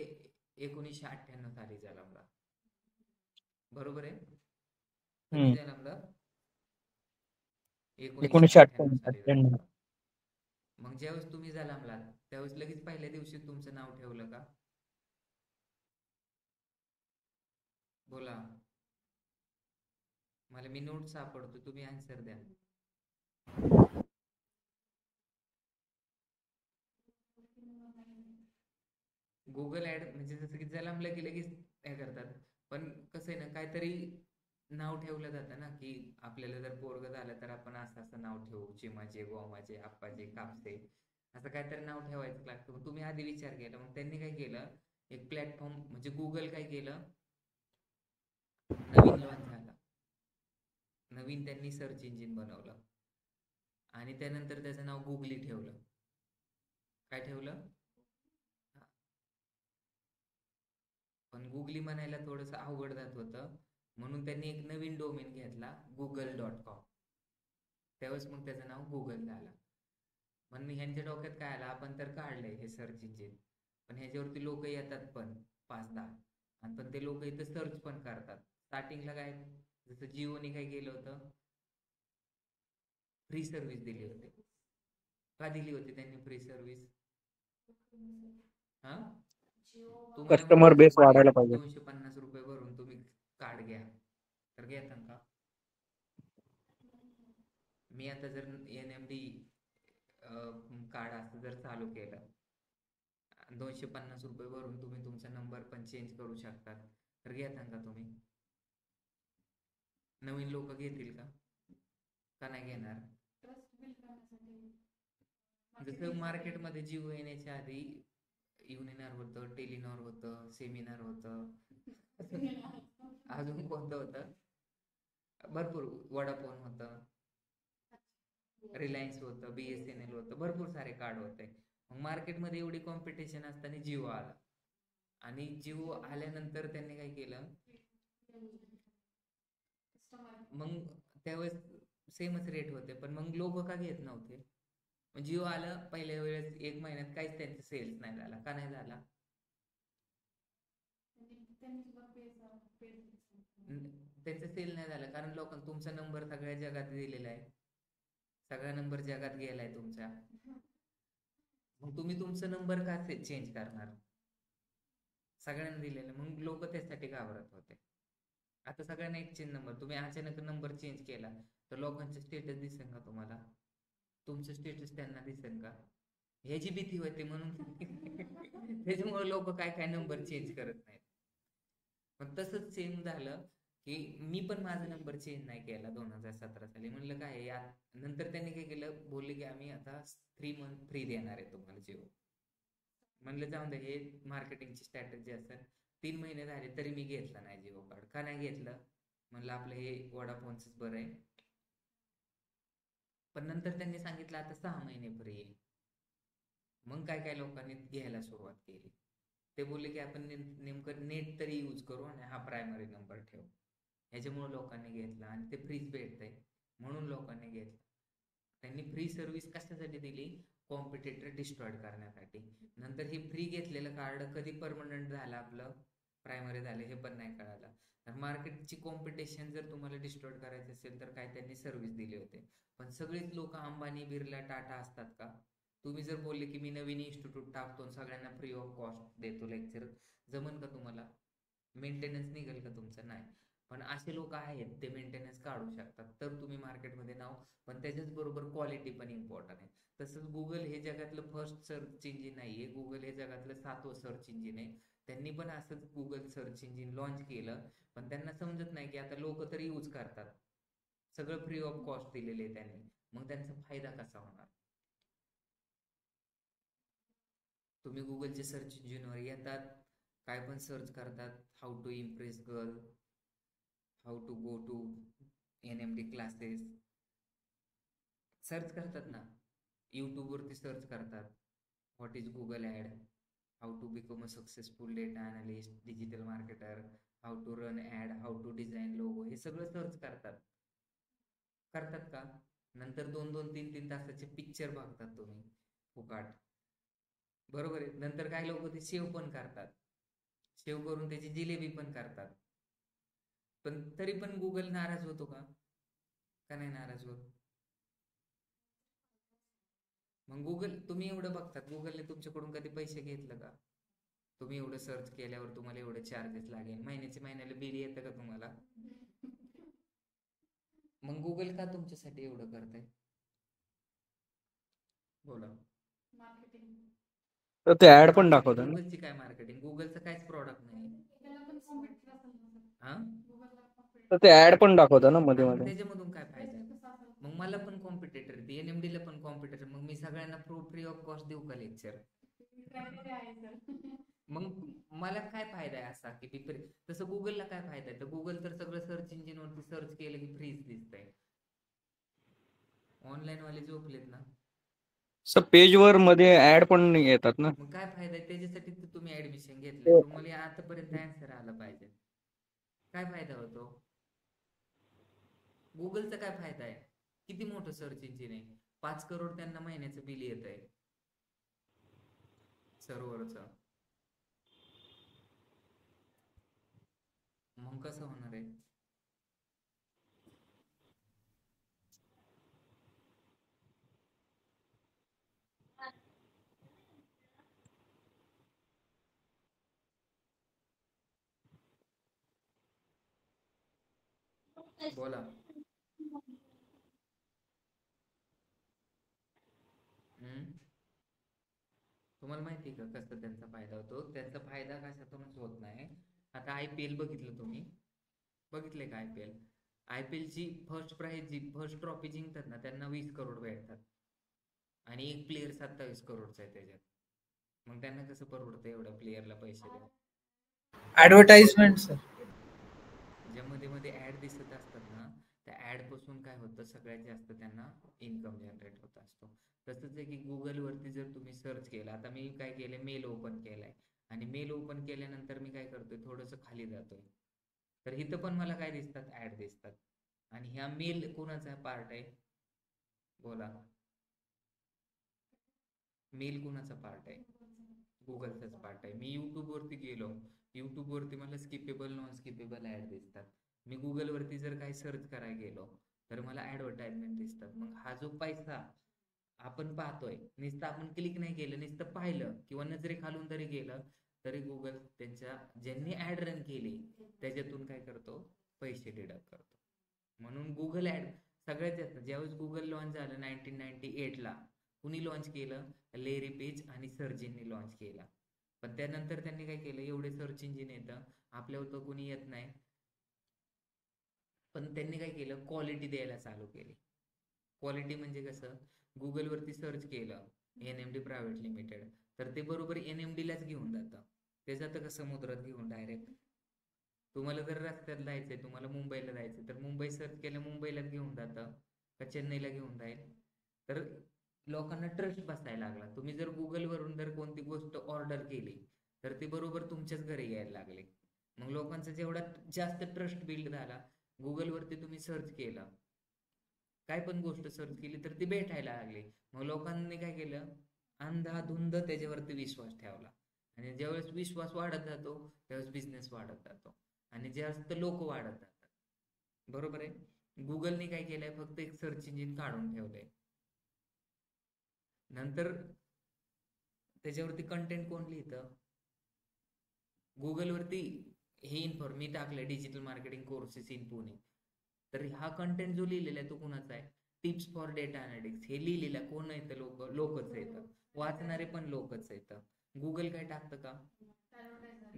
1998 साली जन्मला, बरोबर आहे? कधी जन्मलं? 1998 साली जन्मला. मग ज्यावेळेस तुम्ही जन्मलात त्यावेळेस लगेच पहिल्या दिवशी तुमचं नाव ठेवलं का? बोला मला, मी नोट सापडतो, तुम्ही आन्सर द्या. गुगल ऍड म्हणजे जसं की जन्मलं की लगेच हे करतात. पण कसं आहे ना, काहीतरी नाव ठेवलं जातं ना, की आपल्याला जर पोरग झालं तर आपण असं असं नाव ठेवू, चिमाचे, गोमाचे, आप्पाचे, कापसे, असं काहीतरी नाव ठेवायचं लागतं. मग तुम्ही आधी विचार केला, मग त्यांनी काय केलं, एक प्लॅटफॉर्म म्हणजे गुगल काय केलं, नवीन लॉन्च झाला, नवीन त्यांनी सर्च इंजिन बनवलं आणि त्यानंतर त्याचं नाव गुगली ठेवलं. काय ठेवलं? हा. पण गुगली म्हणायला थोडंसं अवघड जात होतं, म्हणून त्यांनी एक नवीन डोमेन घेतला, google.com. त्यावेळेस मग त्याचं नाव गुगल झालं. पण ह्यांच्या डोक्यात काय आलं, आपण तर काढलंय हे सर्च इंजिन, पण ह्याच्यावरती लोक येतात पण 5-10, आणि पण ते लोक इथं सर्च पण करतात. स्टार्टिंगला काय, जसं जिओने काय केलं होतं, फ्री सर्व्हिस दिली होती. का दिली होती त्यांनी फ्री सर्व्हिस? हा, तुम्हाला कस्टमर म्हटलं बेस तुम्ही वाढायला पाहिजे. 250 रुपये भरून तुम्ही कार्ड घ्या, तर घेता का? मी आता जर NMD कार्ड असं जर चालू केलं, 250 रुपये भरून तुम्ही तुमचा नंबर पण चेंज करू शकता, तर घेता का तुम्ही? नवीन लोक घेतील का नाही घेणार? जसं मार्केटमध्ये जिओ येण्याच्या आधी युनिनार होतं, टेलिनॉर होतं, सेमिनार होतं, अजून कोणतं होतं, भरपूर, वडाफोन होतं, रिलायन्स होतं, BSNL होतं, भरपूर सारे कार्ड होते. मग मार्केटमध्ये एवढी कॉम्पिटिशन असताना जिओ आला, आणि जिओ आल्यानंतर त्यांनी काय केलं, मग त्यावेळेस सेमच रेट होते, पण मग लोक का घेत नव्हते? मग जिओ आलं, पहिल्या वेळेस 1 महिन्यात काहीच त्यांचा सेल्स नाही झाला. का नाही झाला? त्यांचा सेल नाही झाला कारण लोकांना तुमचा नंबर सगळ्या जगात दिलेला आहे, सगळा नंबर जगात गेलाय तुमचा, मग तुम्ही तुमचा नंबर का चेंज करणार? सगळ्यांना दिलेला, मग लोक त्यासाठी घाबरत होते. आता सगळ्यांना एक चेंज नंबर, तुम्ही अचानक नंबर चेंज केला तर लोकांचे स्टेटस दिसेल का तुम्हाला? तुमचं स्टेटस त्यांना दिसेल का? ह्याची भीती होते म्हणून त्याच्यामुळे लोक काय काय नंबर चेंज करत नाहीत. पण तसंच सेम झालं, की मी पण माझा नंबर चेंज नाही केला 2017 साली. म्हणलं काय आहे यार, नंतर त्यांनी काय केलं, बोलले की आम्ही आता 3 मंथ फ्री देणार आहे तुम्हाला जिओ. म्हणलं जाऊन दे, हे मार्केटिंगची स्ट्रॅटेजी असेल. 3 महिने झाले तरी मी घेतला नाही जिओ कार्ड. का नाही घेतलं? म्हणलं आपलं हे वडाफोनच बरं आहे. पण नंतर त्यांनी सांगितलं आता 6 महिने फ्री आहे. मग काय काय लोकांनी घ्यायला सुरुवात केली. ते बोलले की आपण नेमकं नेट तरी यूज करू आणि हा प्रायमरी नंबर ठेवू. ह्याच्यामुळे लोकांनी घेतला आणि ते फ्रीच भेटतंय म्हणून लोकांनी घेतलं. त्यांनी फ्री सर्व्हिस कशासाठी दिली? कॉम्पिटिटर डिस्ट्रॉय करण्यासाठी. नंतर हे फ्री घेतलेलं कार्ड कधी परमनंट झालं आपलं, प्रायमरी झालं हे पण नाही कळालं. तर मार्केटची कॉम्पिटिशन जर तुम्हाला डिस्ट्रॉय करायची असेल तर काय त्यांनी सर्व्हिस दिली होते. पण सगळेच लोक अंबानी, बिर्ला, टाटा असतात का? तुम्ही जर बोलले की मी नवीन इन्स्टिट्यूट टाकतो, सगळ्यांना फ्री ऑफ कॉस्ट देतो लेक्चर, जमन का तुम्हाला? मेंटेनन्स निघेल का तुमचं? नाही. पण असे लोक आहेत ते मेंटेनन्स काढू शकतात, तर तुम्ही मार्केटमध्ये नाव. पण त्याच्याच बरोबर क्वालिटी पण इम्पॉर्टंट आहे. तसंच गुगल हे जगातलं फर्स्ट सर्च इंजिन नाहीये, गुगल हे जगातलं 7वं सर्च इंजिन आहे. त्यांनी पण असंच गुगल सर्च इंजिन लॉन्च केलं, पण त्यांना समजत नाही की आता लोक तरी यूज करतात, सगळं फ्री ऑफ कॉस्ट दिलेले आहे त्यांनी, मग त्यांचा फायदा कसा होणार? तुम्ही गुगलच्या सर्च इंजिनवर येतात, काय पण सर्च करतात, how to impress girl, how to go to NMD classes, search करतात ना. यूट्यूबवरती सर्च करतात, what is Google ad, how to become a successful data analyst, digital marketer, how to run ad, how to design logo, हे सगळं search करतात. करतात का? नंतर 2-2, 3-3 तासाचे पिक्चर बघतात तुम्ही फुकाट, बरोबर आहे. नंतर काय लोक ते सेव्ह पण करतात, सेव्ह करून त्याची जिलेबी पण करतात. पण तरी पण गुगल नाराज होतो का? का नाही नाराज होत? मग गुगल, तुम्ही एवढं बघतात, गुगलने तुमच्याकडून कधी पैसे घेतलं का? तुम्ही एवढं सर्च केल्यावर तुम्हाला एवढं चार्जेस लागेल, महिन्याला बिल येतं का तुम्हाला? मग गुगल का तुमच्यासाठी एवढं करतंय? बोला. तर ते ऍड पण मार्केटिंग दाखवतं ना. गुगलची काय मार्केटिंग, गुगलचं काहीच प्रॉडक्ट नाही. हा तर ते ऍड पण दाखवतं ना मध्ये मग मध्ये. त्याच्यामधून काय फायदा आहे? मग मला पण कॉम्पिटेटर ती NMD ला पण कॉम्पिटेटर, मग मी सगळ्यांना फ्री ऑफ कॉस्ट देऊ का लेक्चर? मग मला काय फायदा आहे असा की तसं गुगलला काय फायदा आहे? तर गुगल तर सगळं सर्च इंजिन वरती सर्च केलं की फ्रीच दिसतंय. ऑनलाईन वाले झोपलेत ना. पेज वर मध्ये ऍड पण येतात ना. मग काय फायदा आहे? त्याच्यासाठी तर तुम्ही ऍडमिशन घेतलंय. हो. तुम्हाला आतापर्यंत आन्सर आला पाहिजे. काय फायदा होतो? गुगलचा काय फायदा आहे? किती मोठं सर्च इंजिन आहे, 5 करोड त्यांना महिन्याचं बिल येत आहे सर्व्हरचं. मग कसं होणार आहे? बोला. हम्म तुम्हाला माहिती आहे का कसं त्यांचा फायदा होतो? त्यांचा फायदा कशातूनच होत नाही. आता IPL बघितलं तुम्ही, बघितले का IPL? IPL ची फर्स्ट प्राइज जी फर्स्ट ट्रॉफी जिंकतात ना त्यांना 20 करोड भेटतात आणि एक प्लेअर 27 करोडचा आहे त्याच्यात. मग त्यांना कसं परवडतं एवढ्या प्लेअरला पैसे द्यावं? Advertisement sir. ज्या मध्ये मध्ये ऍड दिसत असतात ना, त्या ऍड पासून काय होतं, सगळ्यात जास्त त्यांना इन्कम जनरेट होत असतो. तसंच आहे की गुगल वरती जर तुम्ही सर्च केलं, आता मी काय केलंय, मेल ओपन केलाय आणि मेल ओपन केल्यानंतर मी काय करतोय, थोडंसं खाली जातोय, तर इथं पण मला काय दिसतात, ऍड दिसतात. आणि ह्या मेल कोणाचा पार्ट आहे? बोला. मेल कोणाचा पार्ट आहे? गुगलचाच पार्ट आहे. मी युट्यूब वरती गेलो, युट्यूब वरती मला स्किपेबल नॉन स्किपेबल ऍड दिसतात. मी गुगल वरती जर काही सर्च करायला गेलो तर मला ऍडव्हर्टाइजमेंट दिसतात. मग हा जो पैसा आपण पाहतोय, नुसतं आपण क्लिक नाही केलं, नुसतं पाहिलं किंवा नजरे खालून जरी गेलं तरी गुगल त्यांच्या ज्यांनी ऍड रन केली त्याच्यातून काय करतो, पैसे डिडक्ट करतो. म्हणून गुगल ऍड सगळ्यात जास्त, ज्यावेळेस गुगल लॉन्च झालं 1998ला, कुणी लॉन्च केलं? लेरी पेज आणि सर्जिनने लॉन्च केला. पण त्यानंतर त्यांनी काय केलं, एवढे सर्च इंजिन येतं, आपल्यावर तर कुणी येत नाही, पण त्यांनी काय केलं, क्वालिटी द्यायला चालू केली. क्वालिटी म्हणजे कसं, गुगल वरती सर्च केलं NMD प्रायव्हेट लिमिटेड, तर ते बरोबर NMD लाच घेऊन जातं. ते जातं का समुद्रात घेऊन डायरेक्ट? तुम्हाला जर रस्त्यात जायचंय, तुम्हाला मुंबईला जायचंय, तर मुंबई सर्च केलं मुंबईलाच घेऊन जातं का चेन्नईला घेऊन जाईल? तर लोकांना ट्रस्ट बसायला लागला. तुम्ही जर गुगल वरून जर कोणती गोष्ट ऑर्डर केली तर ती बरोबर तुमच्याच घरी यायला लागली. मग लोकांचा जेवढा जास्त ट्रस्ट बिल्ड झाला, गुगल वरती तुम्ही सर्च केलं, काय पण गोष्ट सर्च केली तर ती भेटायला लागली. मग लोकांनी काय केलं, अंधाधुंद त्याच्यावरती विश्वास ठेवला. आणि ज्यावेळेस विश्वास वाढत जातो त्यावेळेस बिझनेस वाढत जातो आणि जास्त लोक वाढत जातात. बरोबर आहे? गुगलने काय केलंय, फक्त एक सर्च इंजिन काढून ठेवलंय. नंतर त्याच्यावरती कंटेंट कोण लिहितं? गुगल वरती हे मी टाकलंय digital marketing courses in Pune, तर हा कंटेंट जो लिहिलेला आहे तो कुणाचा आहे? Tips for data analytics. हे लिहिलेला कोण येतं? लोकच येतं, वाचणारे पण लोकच येतं. गुगल काय टाकतं का?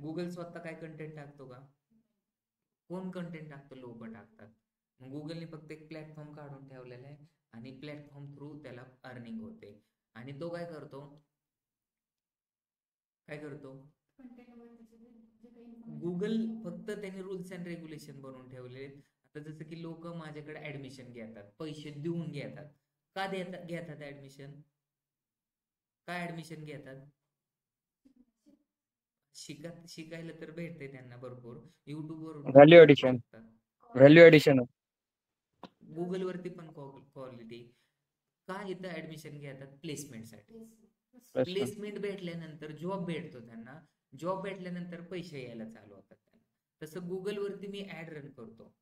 गुगल स्वतः काय कंटेंट टाकतो का? कोण कंटेंट टाकतं? लोक टाकतात. मग गुगलने फक्त एक प्लॅटफॉर्म काढून ठेवलेला आहे आणि प्लॅटफॉर्म थ्रू त्याला अर्निंग होते. आणि तो काय करतो, काय करतो गुगल, फक्त त्यांनी रूल्स अँड रेग्युलेशन बनवून ठेवले. आता जसं की लोक माझ्याकडे ऍडमिशन घेतात, पैसे देऊन घेतात. का घेतात ऍडमिशन? काय ऍडमिशन घेतात? शिकायला तर भेटते त्यांना भरपूर, युट्यूब वरून पण व्हॅल्यू शिकू ऍडिशन. शकतात. Value addition. गुगल वरती पण क्वालिटी. का इथं ऍडमिशन घेतात? प्लेसमेंटसाठी. प्लेसमेंट भेटल्यानंतर जॉब भेटतो त्यांना, जॉब भेटल्यानंतर पैसे यायला चालू होतात त्यांना. तसं गुगल वरती मी ऍड रन करतो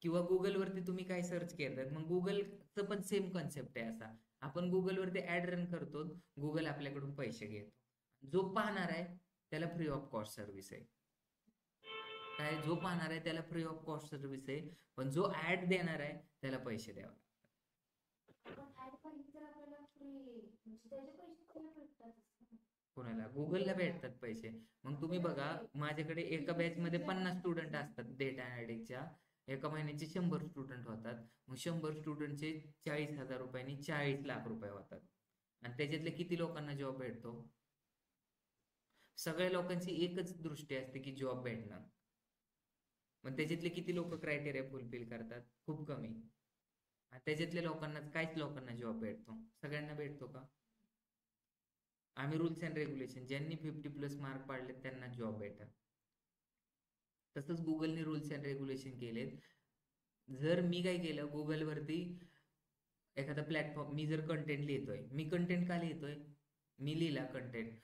किंवा गुगल वरती तुम्ही काय सर्च केलं, मग गुगलचं पण सेम कन्सेप्ट आहे असा. आपण गुगल वरती ऍड रन करतो, गुगल आपल्याकडून पैसे घेतो. जो पाहणार आहे त्याला फ्री ऑफ कॉस्ट सर्व्हिस आहे. काय, जो पाहणार आहे त्याला फ्री ऑफ कॉस्ट सर्व्हिस आहे, पण जो ऍड देणार आहे त्याला पैसे द्यावे लागतात. कोणाला? गुगलला भेटतात पैसे. मग तुम्ही बघा, माझ्याकडे एका बॅच मध्ये 50 स्टुडंट असतात डेटा अनालिटिक्सच्या. एका महिन्याचे 100 स्टुडंट होतात. मग 100 स्टुडंटचे 40,000 रुपयांनी 40 लाख रुपये होतात. आणि त्याच्यातले किती लोकांना जॉब भेटतो? सगळ्या लोकांची एकच दृष्टी असते की जॉब भेटणं. मग त्याच्यातले किती लोक क्रायटेरिया फुलफिल करतात? खूप कमी. आणि त्याच्यातल्या लोकांना, काहीच लोकांना जॉब भेटतो? सगळ्यांना भेटतो का? आम्ही रूल्स अँड रेग्युलेशन, ज्यांनी 50+ मार्क पाडले त्यांना जॉब भेटतात. तसंच गुगलने रूल्स अँड रेग्युलेशन केलेत. जर मी काय केलं, गुगलवरती एखादा प्लॅटफॉर्म, मी जर कंटेंट लिहितोय, मी कंटेंट का लिहितोय? मी लिहिला कंटेंट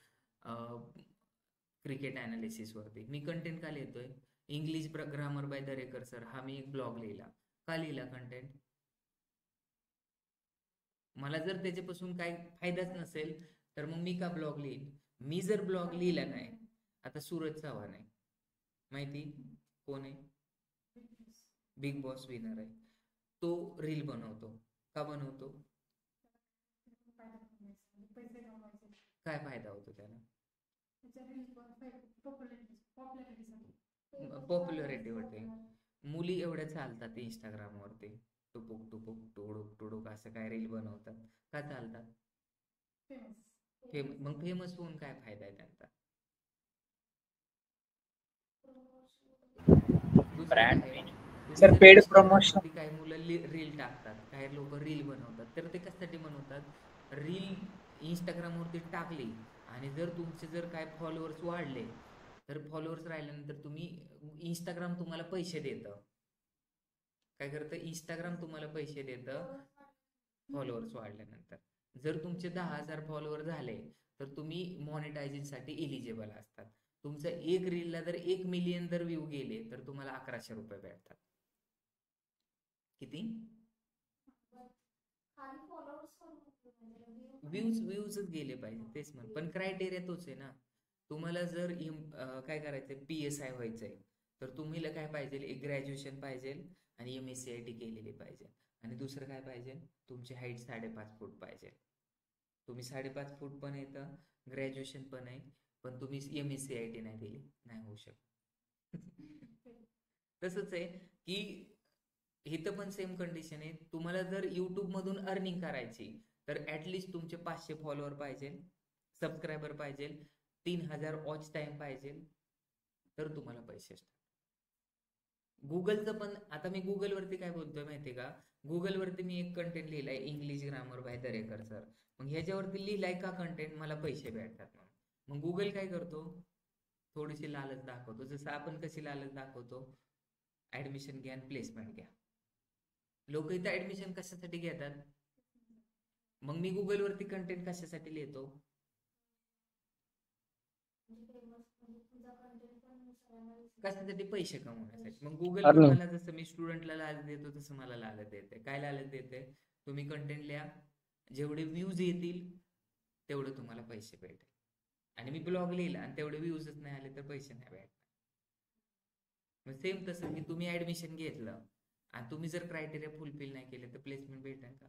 क्रिकेट अनालिसिस वरती, मी कंटेंट का लिहितोय? English grammar by Darekar sir, हा मी एक ब्लॉग लिहिला. का लिहिला कंटेंट? मला जर त्याच्यापासून काही फायदाच नसेल तर मग मी का ब्लॉग लिहीन? मी जर ब्लॉग लिहिला नाही, आता सूरज चव्हाण आहे, माहिती कोण आहे? बिग बॉस विनर आहे. तो रील बनवतो. का बनवतो? काय फायदा होतो त्याला? पॉप्युलॅरिटी होते. मुली एवढ्या चालतात इंस्टाग्रामवरती, टुपुक टुपुक टुडुक टुडुक असं काय रील बनवतात. का चालतात? मग फेमस होऊन काय फायदा आहे त्यांचा? दुसरं ब्रँड काय आहे? तुम्ही सर जर पेड इंस्टाग्राम प्रमोशन. वरती काही मुलं रील टाकतात, काही लोक रील बनवतात, तर ते कशासाठी बनवतात? रील इंस्टाग्राम वरती टाकली आणि जर तुमचे जर काय फॉलोअर्स वाढले, तर फॉलोअर्स राहिल्यानंतर तुम्ही, इंस्टाग्राम तुम्हाला पैसे देतं. काय करतं? इंस्टाग्राम तुम्हाला पैसे देतं फॉलोअर्स वाढल्यानंतर. जर तुमचे 10,000 फॉलोअर झाले तर तुम्ही मॉनिटायझेशन साठी एलिजिबल असतात. तुमचं एक रीलला जर 1 मिलियन जर व्ह्यू गेले तर तुम्हाला 1100 रुपये भेटतात. किती? व्ह्यूजच गेले पाहिजे, तेच म्हण. पण क्रायटेरिया तोच आहे ना. तुम्हाला जर काय करायचंय, PSI व्हायचंय, तर तुम्हाला काय पाहिजे? एक ग्रॅज्युएशन पाहिजे आणि MSCIT केलेली पाहिजे. आणि दुसरं काय पाहिजे? तुमची हाईट 5.5 फूट पाहिजे. तुम्ही 5.5 फूट पण येतं, ग्रॅज्युएशन पण आहे, पण तुम्ही MSCIT नाही दिली, नाही होऊ शकत. तसंच आहे की इथं पण सेम कंडिशन आहे. तुम्हाला जर युट्यूब मधून अर्निंग करायची तर ऍटलिस्ट तुमचे 500 फॉलोअर पाहिजे, सबस्क्रायबर पाहिजे, 3,000 वॉच टाइम पाहिजे, तर तुम्हाला पैसे असतात. गुगलचं पण, आता मी गुगलवरती काय बोलतोय माहितीये का? गुगलवरती मी एक कंटेंट लिहिलाय, English grammar by Darekar sir. मग ह्याच्यावरती लिहिलाय का कंटेंट? मला पैसे भेटतात. मग गुगल काय करतो? थोडीशी लालच दाखवतो. जसं आपण कशी लालच दाखवतो? ऍडमिशन घ्या आणि प्लेसमेंट घ्या. लोक इथं ऍडमिशन कशासाठी घेतात? मग मी गुगलवरती कंटेंट कशासाठी लिहितो? कशासाठी? पैसे कमवण्यासाठी. मग गुगल पण अर्निंग. मला, जसं मी स्टुडंटला लालच देतो तसं मला लालच देते. काय लालच देते? तुम्ही कंटेंट लिहा, जेवढे व्ह्यूज येतील तेवढे तुम्हाला पैसे भेटेल. आणि मी ब्लॉग लिहिला आणि तेवढे व्ह्यूजच नाही आले तर पैसे नाही भेटणार. मग सेम तसं की तुम्ही ऍडमिशन घेतलं आणि तुम्ही जर क्रायटेरिया फुलफिल नाही केले तर प्लेसमेंट भेटेल का?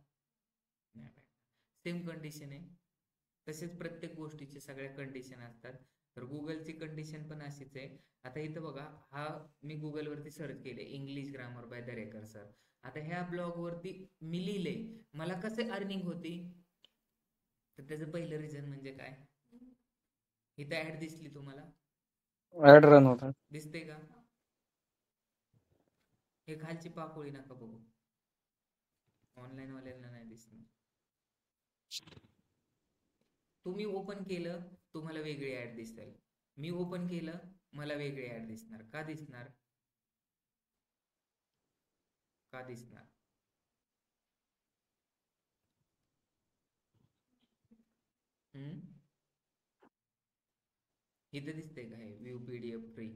नाही भेटणार. सेम कंडिशन आहे. तसेच प्रत्येक गोष्टीचे सगळ्या कंडिशन असतात. तर गुगलची कंडिशन पण अशीच आहे. आता इथं बघा, हा मी गुगलवरती सर्च केले, English grammar by Darekar sir. आता ह्या ब्लॉग वरती मी लिहिले, मला कसे अर्निंग होती? तर त्याचं पहिलं रिझन म्हणजे काय? इथं ऍड दिसली तुम्हाला? ऍड रन होता. दिसते का? हे खालची पाकोळी नका बघू, ऑनलाईन वाल्यांना नाही दिसणार. तुम्ही ओपन केलं, तुम्हाला वेगळी ऍड दिसेल. मी ओपन केलं, मला वेगळी ऍड दिसणार. का दिसणार? का दिसणार? इथं दिसतंय का? हे व्यू PDF फ्री,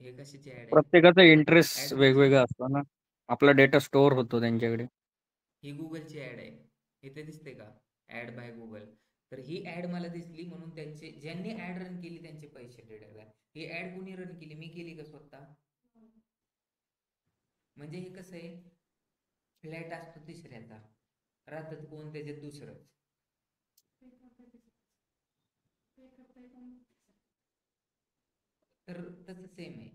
हे कशाची ऍड आहे? प्रत्येकाचा इंटरेस्ट ऍड वेगवेगळा कोणाची? असतो ना. आपला डेटा स्टोअर होतो त्यांच्याकडे. ही गुगलची ऍड आहे. इथे दिसते का? Ad by Google. तर ही ऍड मला दिसली म्हणून त्यांचे, ज्यांनी ऍड रन केली त्यांचे पैसे दिले जातात. ही ऍड कुणी रन केली? मी केली का स्वतः? म्हणजे हे कसं आहे, फ्लॅट असतो तिसऱ्याचा, राहतात कोण त्याच्यात दुसरंच. तर तसं सेम आहे.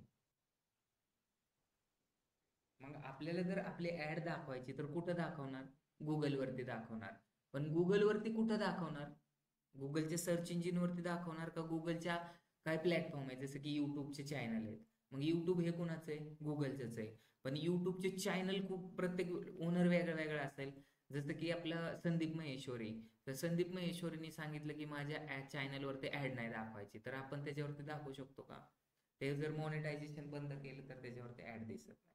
मग आपल्याला जर आपली ऍड दाखवायची तर कुठं दाखवणार? गुगलवरती दाखवणार. पण गुगलवरती कुठं दाखवणार? गुगलच्या सर्च इंजिन वरती दाखवणार का गुगलच्या काय प्लॅटफॉर्म आहे जसं की युट्यूबचे चॅनल आहेत. मग युट्यूब हे कोणाचं आहे? गुगलचंच आहे. पण युट्यूबचे चॅनल खूप प्रत्येक ओनर वेगळा वेगळा असेल. जसं की आपलं संदीप महेश्वरी, तर संदीप महेश्वरीने सांगितलं की माझ्या चॅनलवरती ऍड नाही दाखवायची, तर आपण त्याच्यावरती दाखवू शकतो का? ते जर मॉनिटायझेशन बंद केलं तर त्याच्यावरती ऍड दिसत नाही.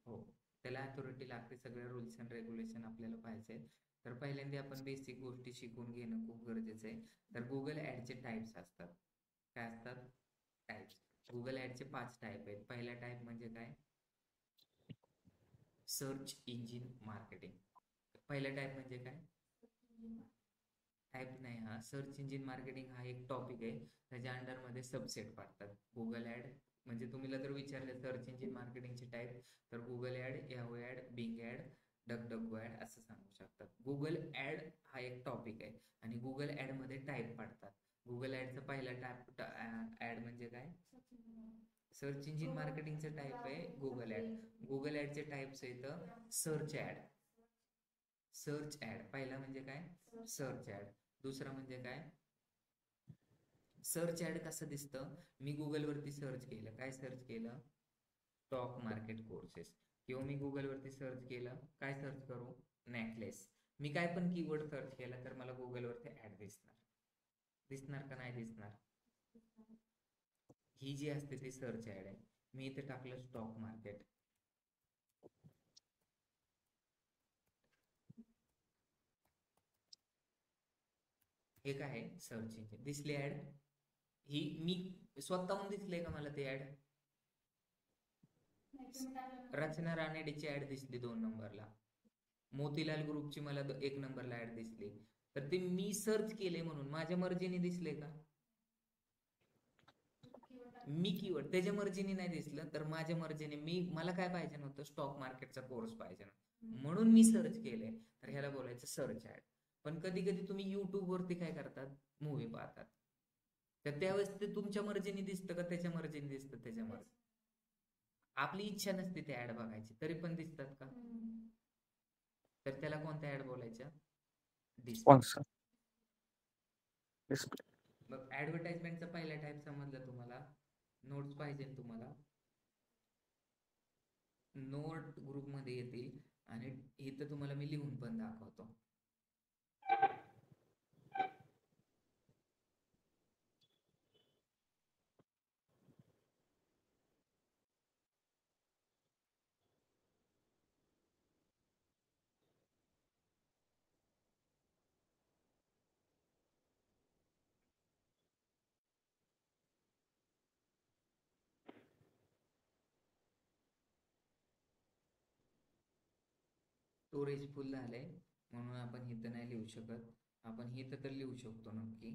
हो, त्याला अथॉरिटी लागते. सगळे रूल्स अँड रेग्युलेशन आपल्याला पाहिजे. तर पहिल्यांदा आपण बेसिक गोष्टी शिकून घेणं खूप गरजेचं आहे. तर गुगल ऍडचे टाइप्स असतात. काय असतात? टाइप्स. गुगल ऍडचे 5 टाइप आहेत. पहिला टाइप म्हणजे काय? Search engine marketing. पहिला टाइप म्हणजे काय? टाइप नाही हा. सर्च इंजिन मार्केटिंग हा एक टॉपिक आहे. त्याच्या अंडरमध्ये सबसेट पडतात. गुगल ऍड म्हणजे तुम्हाला जर विचारलं सर्च इंजिन मार्केटिंगचे टाइप, तर Google ad, Yahoo ad, Bing ad, DuckDuckGo ad असं सांगू शकतात. गुगल ऍड हा एक टॉपिक आहे आणि गुगल ऍड मध्ये टाइप पडतात. गुगल ऍडचा पहिला टाइप ऍड म्हणजे काय? सर्च इंजिन मार्केटिंगचं टाइप आहे गुगल ऍड. गुगल ऍडचे टाइप्स आहेत सर्च ऍड. सर्च ऍड पहिला म्हणजे काय? Search ad. दुसरा म्हणजे काय? सर्च ऍड कसं दिसतं? मी गुगलवरती सर्च केलं. काय सर्च केलं? Stock market courses. किंवा मी गुगलवरती सर्च केलं. काय सर्च करू? नेकलेस. मी काय पण कीवर्ड सर्च केला तर मला गुगलवरती ऍड दिसणार. दिसणार का नाही दिसणार? ही जी असते ती सर्च ऍड आहे. मी इथे टाकलं स्टॉक मार्केट. हे काय आहे? Search engine. दिसली ऍड? ही मी स्वतःहून दिसले का मला ते ऍड? रचना रानडेची ऍड दिसली 2 नंबरला. मोतीलाल ग्रुपची मला 1 नंबरला ऍड दिसली. तर ते मी सर्च केले म्हणून माझ्या मर्जीने दिसले का? मी कीवर्ड त्याच्या मर्जीने नाही दिसलं तर माझ्या मर्जीने मला काय पाहिजे नव्हतं? स्टॉक मार्केटचा कोर्स पाहिजे नव्हता म्हणून मी सर्च केले. तर ह्याला बोलायचं सर्च ऍड. पण कधी कधी तुम्ही युट्यूब वरती काय करतात? मूवी पाहतात. तर त्यावेळेस ते तुमच्या मर्जीने दिसतं का त्याच्या मर्जीने दिसतं? त्याच्या मर्जी. आपली इच्छा नसते ते ऍड बघायची तरी पण दिसतात का? तर त्याला कोणत्या ऍड बोलायच्या? डिस्प्ले. Sponsor display. मग ऍडव्हर्टाइजमेंटचा पहिला टाइप समजला तुम्हाला? नोट्स पाहिजे तुम्हाला? नोट ग्रुप मध्ये येतील आणि इथं तुम्हाला मी लिहून पण दाखवतो. स्टोरेज फुल झालंय म्हणून आपण इथं नाही लिहू शकत. आपण इथं तर लिहू शकतो नक्की.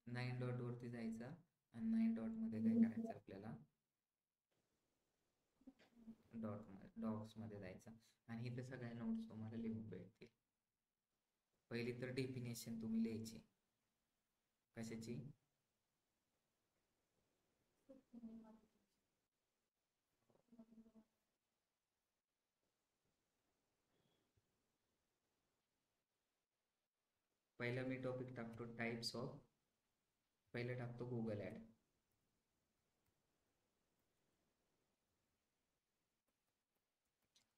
9 डॉट वरती जायचा आणि 9 डॉट मध्ये काय करायचं आपल्याला? डॉट्स मध्ये जायचं आणि इथे सगळ्या नोट्स तुम्हाला लिहून भेटतील. पहिली तर डेफिनेशन तुम्ही लिहायची. कशाची? पहिला मी टॉपिक टाकतो टाइप्स ऑफ. पहिलं टाकतो Google ad.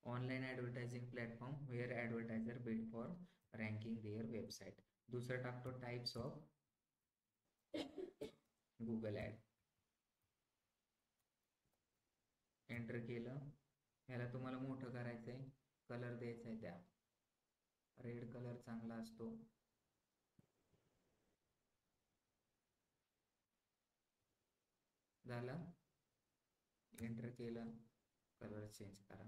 Online advertising platform where advertiser bid for ranking their website. दुसरं टाकतो types of Google ad. Enter केलं. ह्याला तुम्हाला मोठं करायचंय. कलर द्यायचा आहे. त्या रेड कलर चांगला असतो. झालं. एंटर केलं. कलर चेंज करा.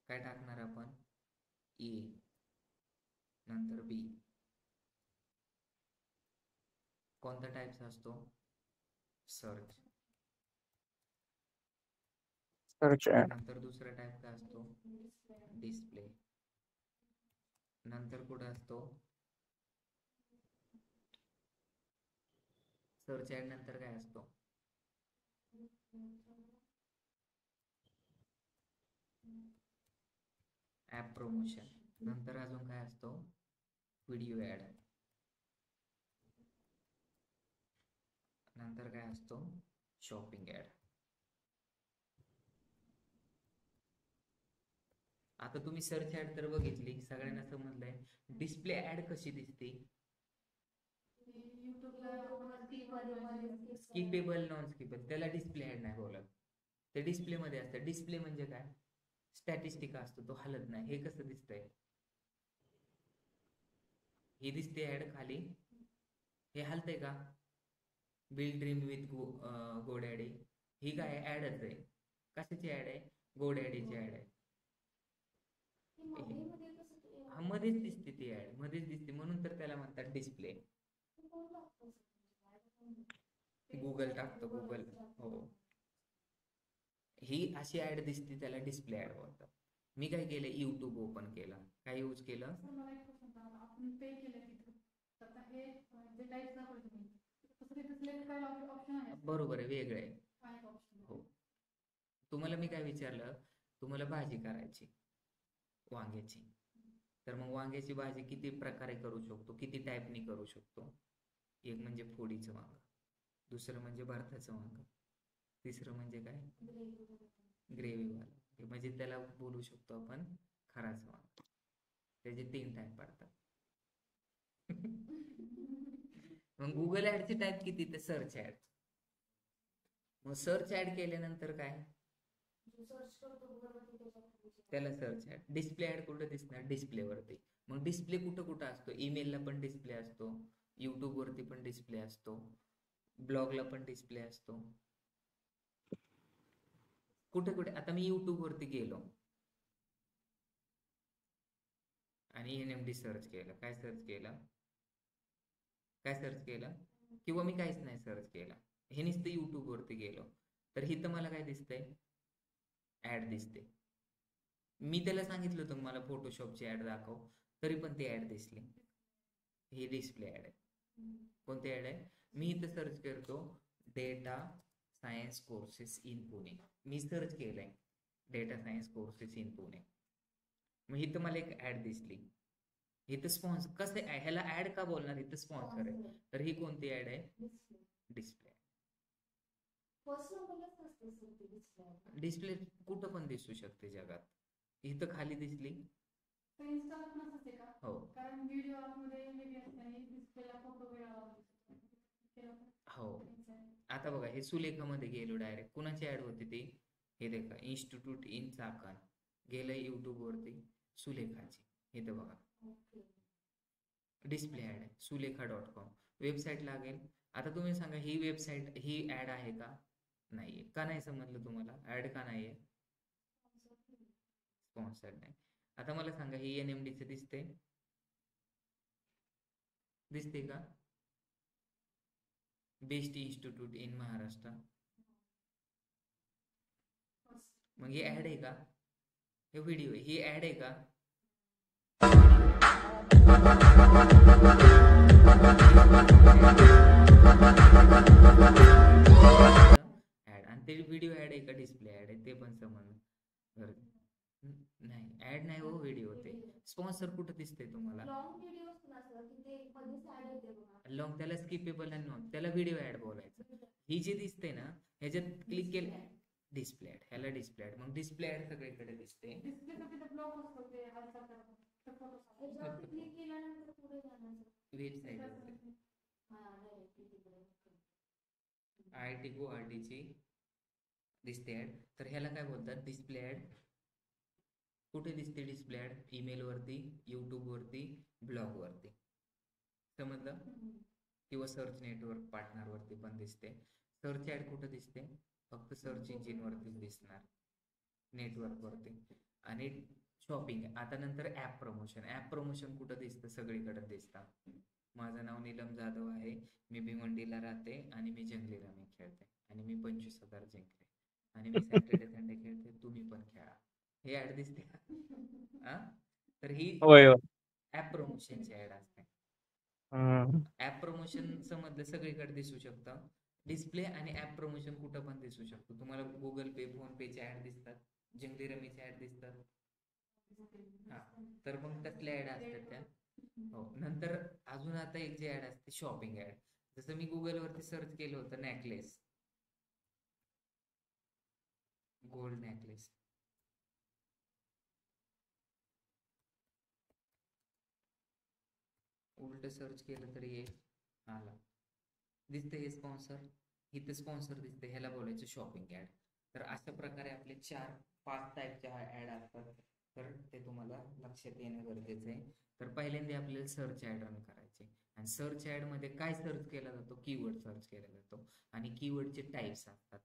काय टाकणार आपण? ए नंतर बी. कोणता टाइप्स असतो? सर्च. Search ad. नंतर दुसरा टाइप काय असतो? डिस्प्ले. नंतर कुठं असतो? सर्च ऍड नंतर काय असतो? App promotion. नंतर अजून काय असतो? Video ad. नंतर काय असतो? Shopping ad. आता तुम्ही सर्च ऍड तर बघितली, सगळ्यांना समजलंय. डिस्प्ले ऍड कशी दिसते? स्किपेबल, नॉन स्किपेबल, त्याला डिस्प्ले ऍड नाही बोलत. ते डिस्प्ले मध्ये असतं. डिस्प्ले म्हणजे काय? स्टॅटिस्टिक असतो, तो हलत नाही. हे कसं दिसतंय? ही दिसते ऍड खाली, हे हलतंय का? बिल्ड ड्रीम विथ गोडॅडी, ही काय ऍडच आहे. कशाची ऍड आहे? गोडॅडीची ऍड आहे. हा, मध्येच दिसते ती ऍड, मध्येच दिसते, म्हणून तर त्याला म्हणतात डिस्प्ले. गुगल टाकतो, गुगल. हो, ही अशी ऍड दिसते, त्याला डिस्प्ले ऍड बोलतात. मी काय केलं? युट्यूब ओपन केलं. काय यूज केलं? बरोबर आहे, वेगळं आहे. हो, तुम्हाला मी काय विचारलं? तुम्हाला भाजी करायची वांग्याची, तर मग वांग्याची भाजी किती प्रकारे करू शकतो, किती टाईपनी करू शकतो? एक म्हणजे फोडीचं वांग, दुसरं म्हणजे भरताचं वांग, तिसरं म्हणजे काय? ग्रेव्हीवाला, म्हणजे त्याला बोलू शकतो आपण खराचं वांग. त्याचे 3 टाईप पडतात. मग गुगल ऍडचे टाईप किती? ते सर्च ऍड. मग सर्च ऍड केल्यानंतर काय? त्याला सर्च ऍड. डिस्प्ले ऍड कुठे दिसणार? डिस्प्ले वरती. मग डिस्प्ले कुठं कुठं असतो? ईमेलला पण डिस्प्ले असतो, युट्यूब वरती पण डिस्प्ले असतो, ब्लॉगला पण डिस्प्ले असतो. कुठे कुठे? आता मी युट्यूब वरती गेलो आणि NMD सर्च केलं. काय सर्च केलं? काय सर्च केलं? किंवा मी काहीच नाही सर्च केलं, हे नुसतं युट्यूब वरती गेलो, तर इथं मला काय दिसतंय? ऍड दिसते. मी त्याला सांगितलं होतं मला फोटोशॉपची ऍड दाखव, तरी पण ती ऍड दिसली. ही डिस्प्ले ऍड आहे. कोणती ऍड आहे? मी इथं सर्च करतो data science courses in Pune. मी सर्च केलंय data science courses in Pune. मग इथं मला एक ऍड दिसली. इथं स्पॉन्सर कसं आहे? ह्याला ऍड का बोलणार? इथं स्पॉन्सर आहे, तर ही कोणती ऍड आहे? डिस्प्ले. डिस्प्ले कुठं पण दिसू शकते जगात. इथं खाली दिसली. हो, हो. आता बघा, हे सुलेखामध्ये गेलो डायरेक्ट. कुणाची ऍड होती ती? हे देखा, इन्स्टिट्यूट इन चाकण. गेलं युट्यूब वरती, सुलेखाची. इथं बघा, डिस्प्ले ऍड आहे, सुलेखा.com. वेबसाईट लागेल. आता तुम्ही सांगा, ही वेबसाईट, ही ऍड आहे का? नाहीये. का नाही समजलं तुम्हाला? ऍड का नाहीये? स्पॉन्सर नाही. आता मला सांगा, ही NMD चे दिसते? दिसते का? Best institute in Maharashtra. मग ही ऍड आहे का? हे व्हिडिओ आहे, ही ऍड आहे का? ऍड. आणि ते व्हिडिओ ऍड आहे का डिस्प्ले ऍड आहे? ते पण समजलं नाही. ऍड नाही हो, व्हिडिओ. ते स्पॉन्सर कुठं दिसतंय तुम्हाला? लॉंग, त्याला स्किपेबल आणि नॉन, त्याला व्हिडिओ ऍड बोलायचं. ही जी दिसते ना, ह्याच्यात क्लिक केलं डिस्प्ले ऍड, ह्याला डिस्प्ले ऍड. मग डिस्प्ले ऍड सगळीकडे दिसते. वेबसाईट वरती IIT गुवाहाटीची दिसते ऍड, तर ह्याला काय बोलतात? Display ad. कुठे दिसते डिस्प्ले ऍड? ईमेल वरती, युट्यूब वरती, ब्लॉग वरती. समजलं? किंवा सर्च नेटवर्क पार्टनर वरती पण दिसते. सर्च ऍड कुठे दिसते? फक्त सर्च इंजिन वरतीच दिसणार, नेटवर्क वरती. आणि शॉपिंग. आता नंतर ऍप प्रमोशन. ऍप प्रमोशन कुठं दिसतं? सगळीकडे दिसतं. माझं नाव नीलम जाधव आहे, मी भिवंडीला राहते आणि मी जंगली रमी खेळते आणि मी 25,000 जिंकले आणि मी सॅटर्डे संडे खेळते, तुम्ही पण खेळा. हे ऍड दिसते का? तर ही होय होय. ऍप प्रमोशनची ऍड असते. ऍप प्रमोशन समजलं सगळीकडे दिसू शकतं. डिस्प्ले आणि ऍप प्रमोशन कुठं पण दिसू शकतो. तुम्हाला गुगल पे, फोन पेचे ऍड दिसतात, जिंगली रमीचे ऍड दिसतात. हा, तर मग त्यातल्या ऍड असतात त्या. हो, नंतर अजून आता एक जी ऍड असते शॉपिंग ऍड. जसं मी गुगल वरती सर्च केलं होतं नेकलेस, गोल्ड नेकलेस. उलट सर्च केलं तरी हे आला, दिसते हे स्पॉन्सर, इथे स्पॉन्सर दिसते, ह्याला बोलायचं शॉपिंग ऍड. तर अशा प्रकारे आपले 4-5 टाईपच्या ऍड असतात. तर ते तुम्हाला लक्षात येणं गरजेचं आहे. तर पहिल्यांदा आपल्याला सर्च ऍड रन करायचे, आणि सर्च ऍड मध्ये काय सर्च केला जातो, कीवर्ड सर्च केला जातो. आणि कीवर्डचे टाइप्स असतात.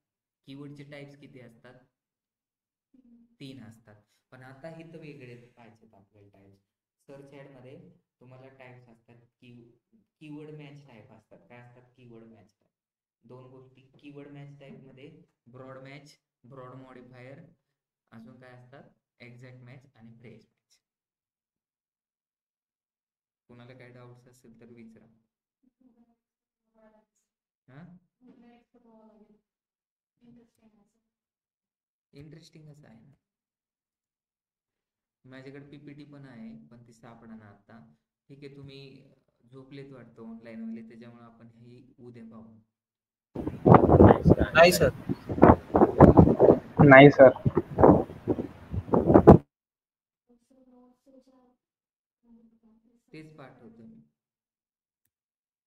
कीवर्डचे टाइप्स किती असतात, 3 असतात. पण आता इथं वेगळे पाहिजेत आपल्याला टाइप्स. सर्च ऍड मध्ये तुम्हाला टाइप्स असतात, कीवर्ड मॅच टाइप असतात. काय असतात, कीवर्ड मॅच टाइप. दोन गोष्टी कीवर्ड मॅच टाइप मध्ये, ब्रॉड मॅच, ब्रॉड मॉडिफायर, अजून काय असतात, एक्झॅक्ट मॅच आणि फ्रेश मॅच. कुणाला काय डाऊट्स असेल तर विचारा. हा, इंटरेस्टिंग असं आहे ना. माझ्याकडे पीपीटी पण आहे, पण ती सापडा ना आता. ठीक आहे, तुम्ही झोपलेत वाटतं ऑनलाईन वाले, त्याच्यामुळे आपण ही उद्या पाहू. नाही सर. नाही सर. तेच पाठवतो मी.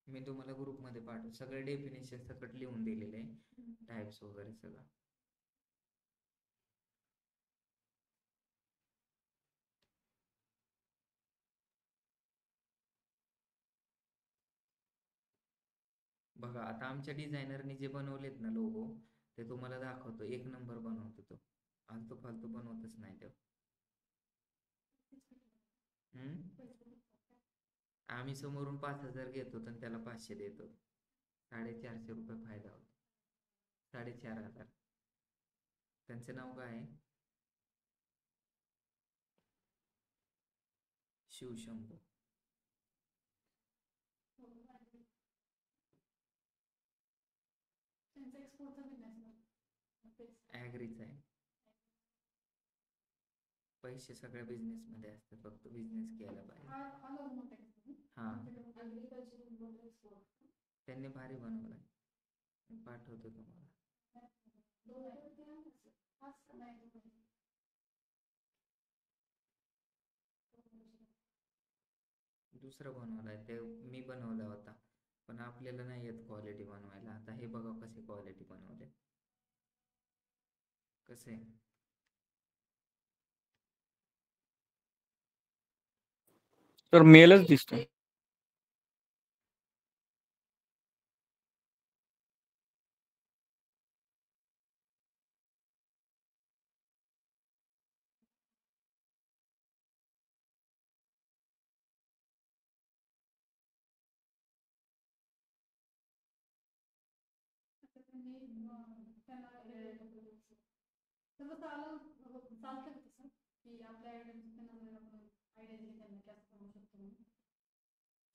मी तुम्हाला ग्रुपमध्ये पाठवतो, सगळे डेफिनेशन सकट लिहून दिलेले आहे, टाइप्स वगैरे सगळं. बघा आता आमच्या डिझायनरने जे बनवलेत ना लोगो, ते तुम्हाला दाखवतो. एक नंबर बनवतो तो, आलतू फालतू बनवतच नाही तो. आम्ही समोरून 5,000 घेतो आणि त्याला 500 देतो. 450 रुपये फायदा होतो. 4,500. त्यांचं नाव काय आहे, शिवशंभू. ॲग्रीच आहे. पैसे सगळ्या बिझनेस मध्ये असतात, फक्त बिझनेस केला पाहिजे. हा, त्यांनी भारी बनवलाय, पाठवतो तुम्हाला. दुसरं बनवलाय ते मी बनवला होता, पण आपल्याला नाही येत क्वालिटी बनवायला. आता हे बघा कसे क्वालिटी बनवले, कसे. तर मेलच दिसतोय.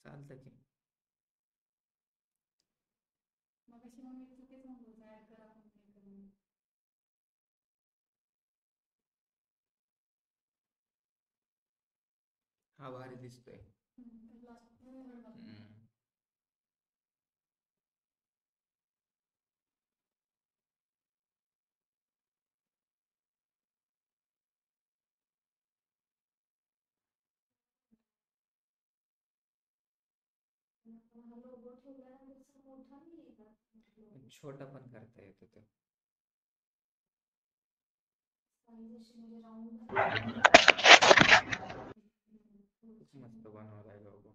चालतं की. हा भारी दिसतोय. छोटा पण करता येतो तो. खूप मस्त बनवलाय लोगो.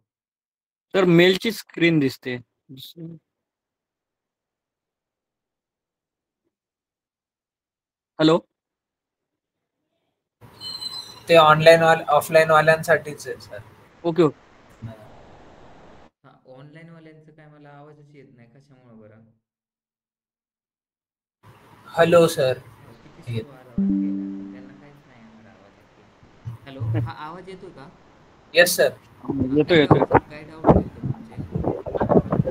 तर मेलची स्क्रीन दिसते. हॅलो, ते ऑनलाईन ऑफलाईन वाल्यांसाठीच आहे सर. Okay okay. हा, ऑनलाईन वाल्यांचं काय मला आवाजच येत नाही, कशामुळे बरं. Hello sir. किती स्लो आवाज केला, पण त्यांना काहीच नाही येणार आवाज आपला. हॅलो, हा आवाज येतो का? Yes sir. येतोय येतोय. काय डाऊट आहेत का तुमचे?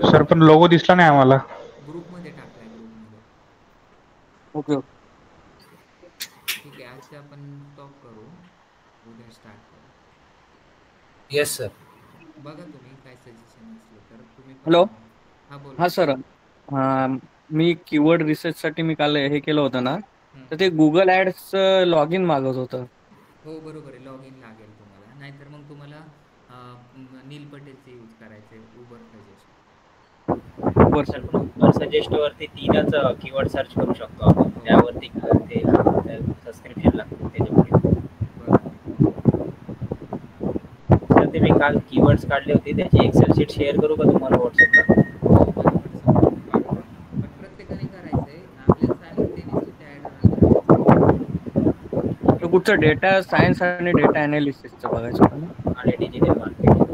सर पण लोगो दिसला नाही आम्हाला. ग्रुपमध्ये टाकलाय ग्रुपमध्ये. Okay okay. ठीक आहे, आजचे आपण स्टॉप करू, उद्या स्टार्ट करू. Yes sir. बघा तुम्ही काय सजेशन असलं तर तुम्ही पण हॅलो. सांगा. हा बोला. हा सर. मी कीवर्ड रिसर्चसाठी मी काल हे केलं होतं ना, हम्म. तर ते गुगल ॲड्सचं लॉग इन मागत होतं. हो बरोबर आहे, लॉग इन लागेल तुम्हाला, नाहीतर मग तुम्हाला नील पटेलचे यूज करायचे Uber suggest. Uber sir sir. पण उबर सजेस्ट वरती 3च कीवर्ड सर्च करू शकतो आपण. त्यावरती ते सबस्क्रिप्शन लागतं त्याच्यामुळे. बरोबर. सर ते मी काल कीवर्ड्स काढले होते, त्याची एक्सेल शीट शेअर करू का तुम्हाला व्हॉट्सअपला? हो मला व्हॉट्सअपवर पाठवा, पण प्रत्येकाने करायचंय, आपल्याला सांगितले नुसतं ते ॲड नाही करायचं. तर कुठचं डेटा सायन्स आणि डेटा अनालिसिसचं बघायचं होतं ना. आणि डिजिटल मार्केटिंग.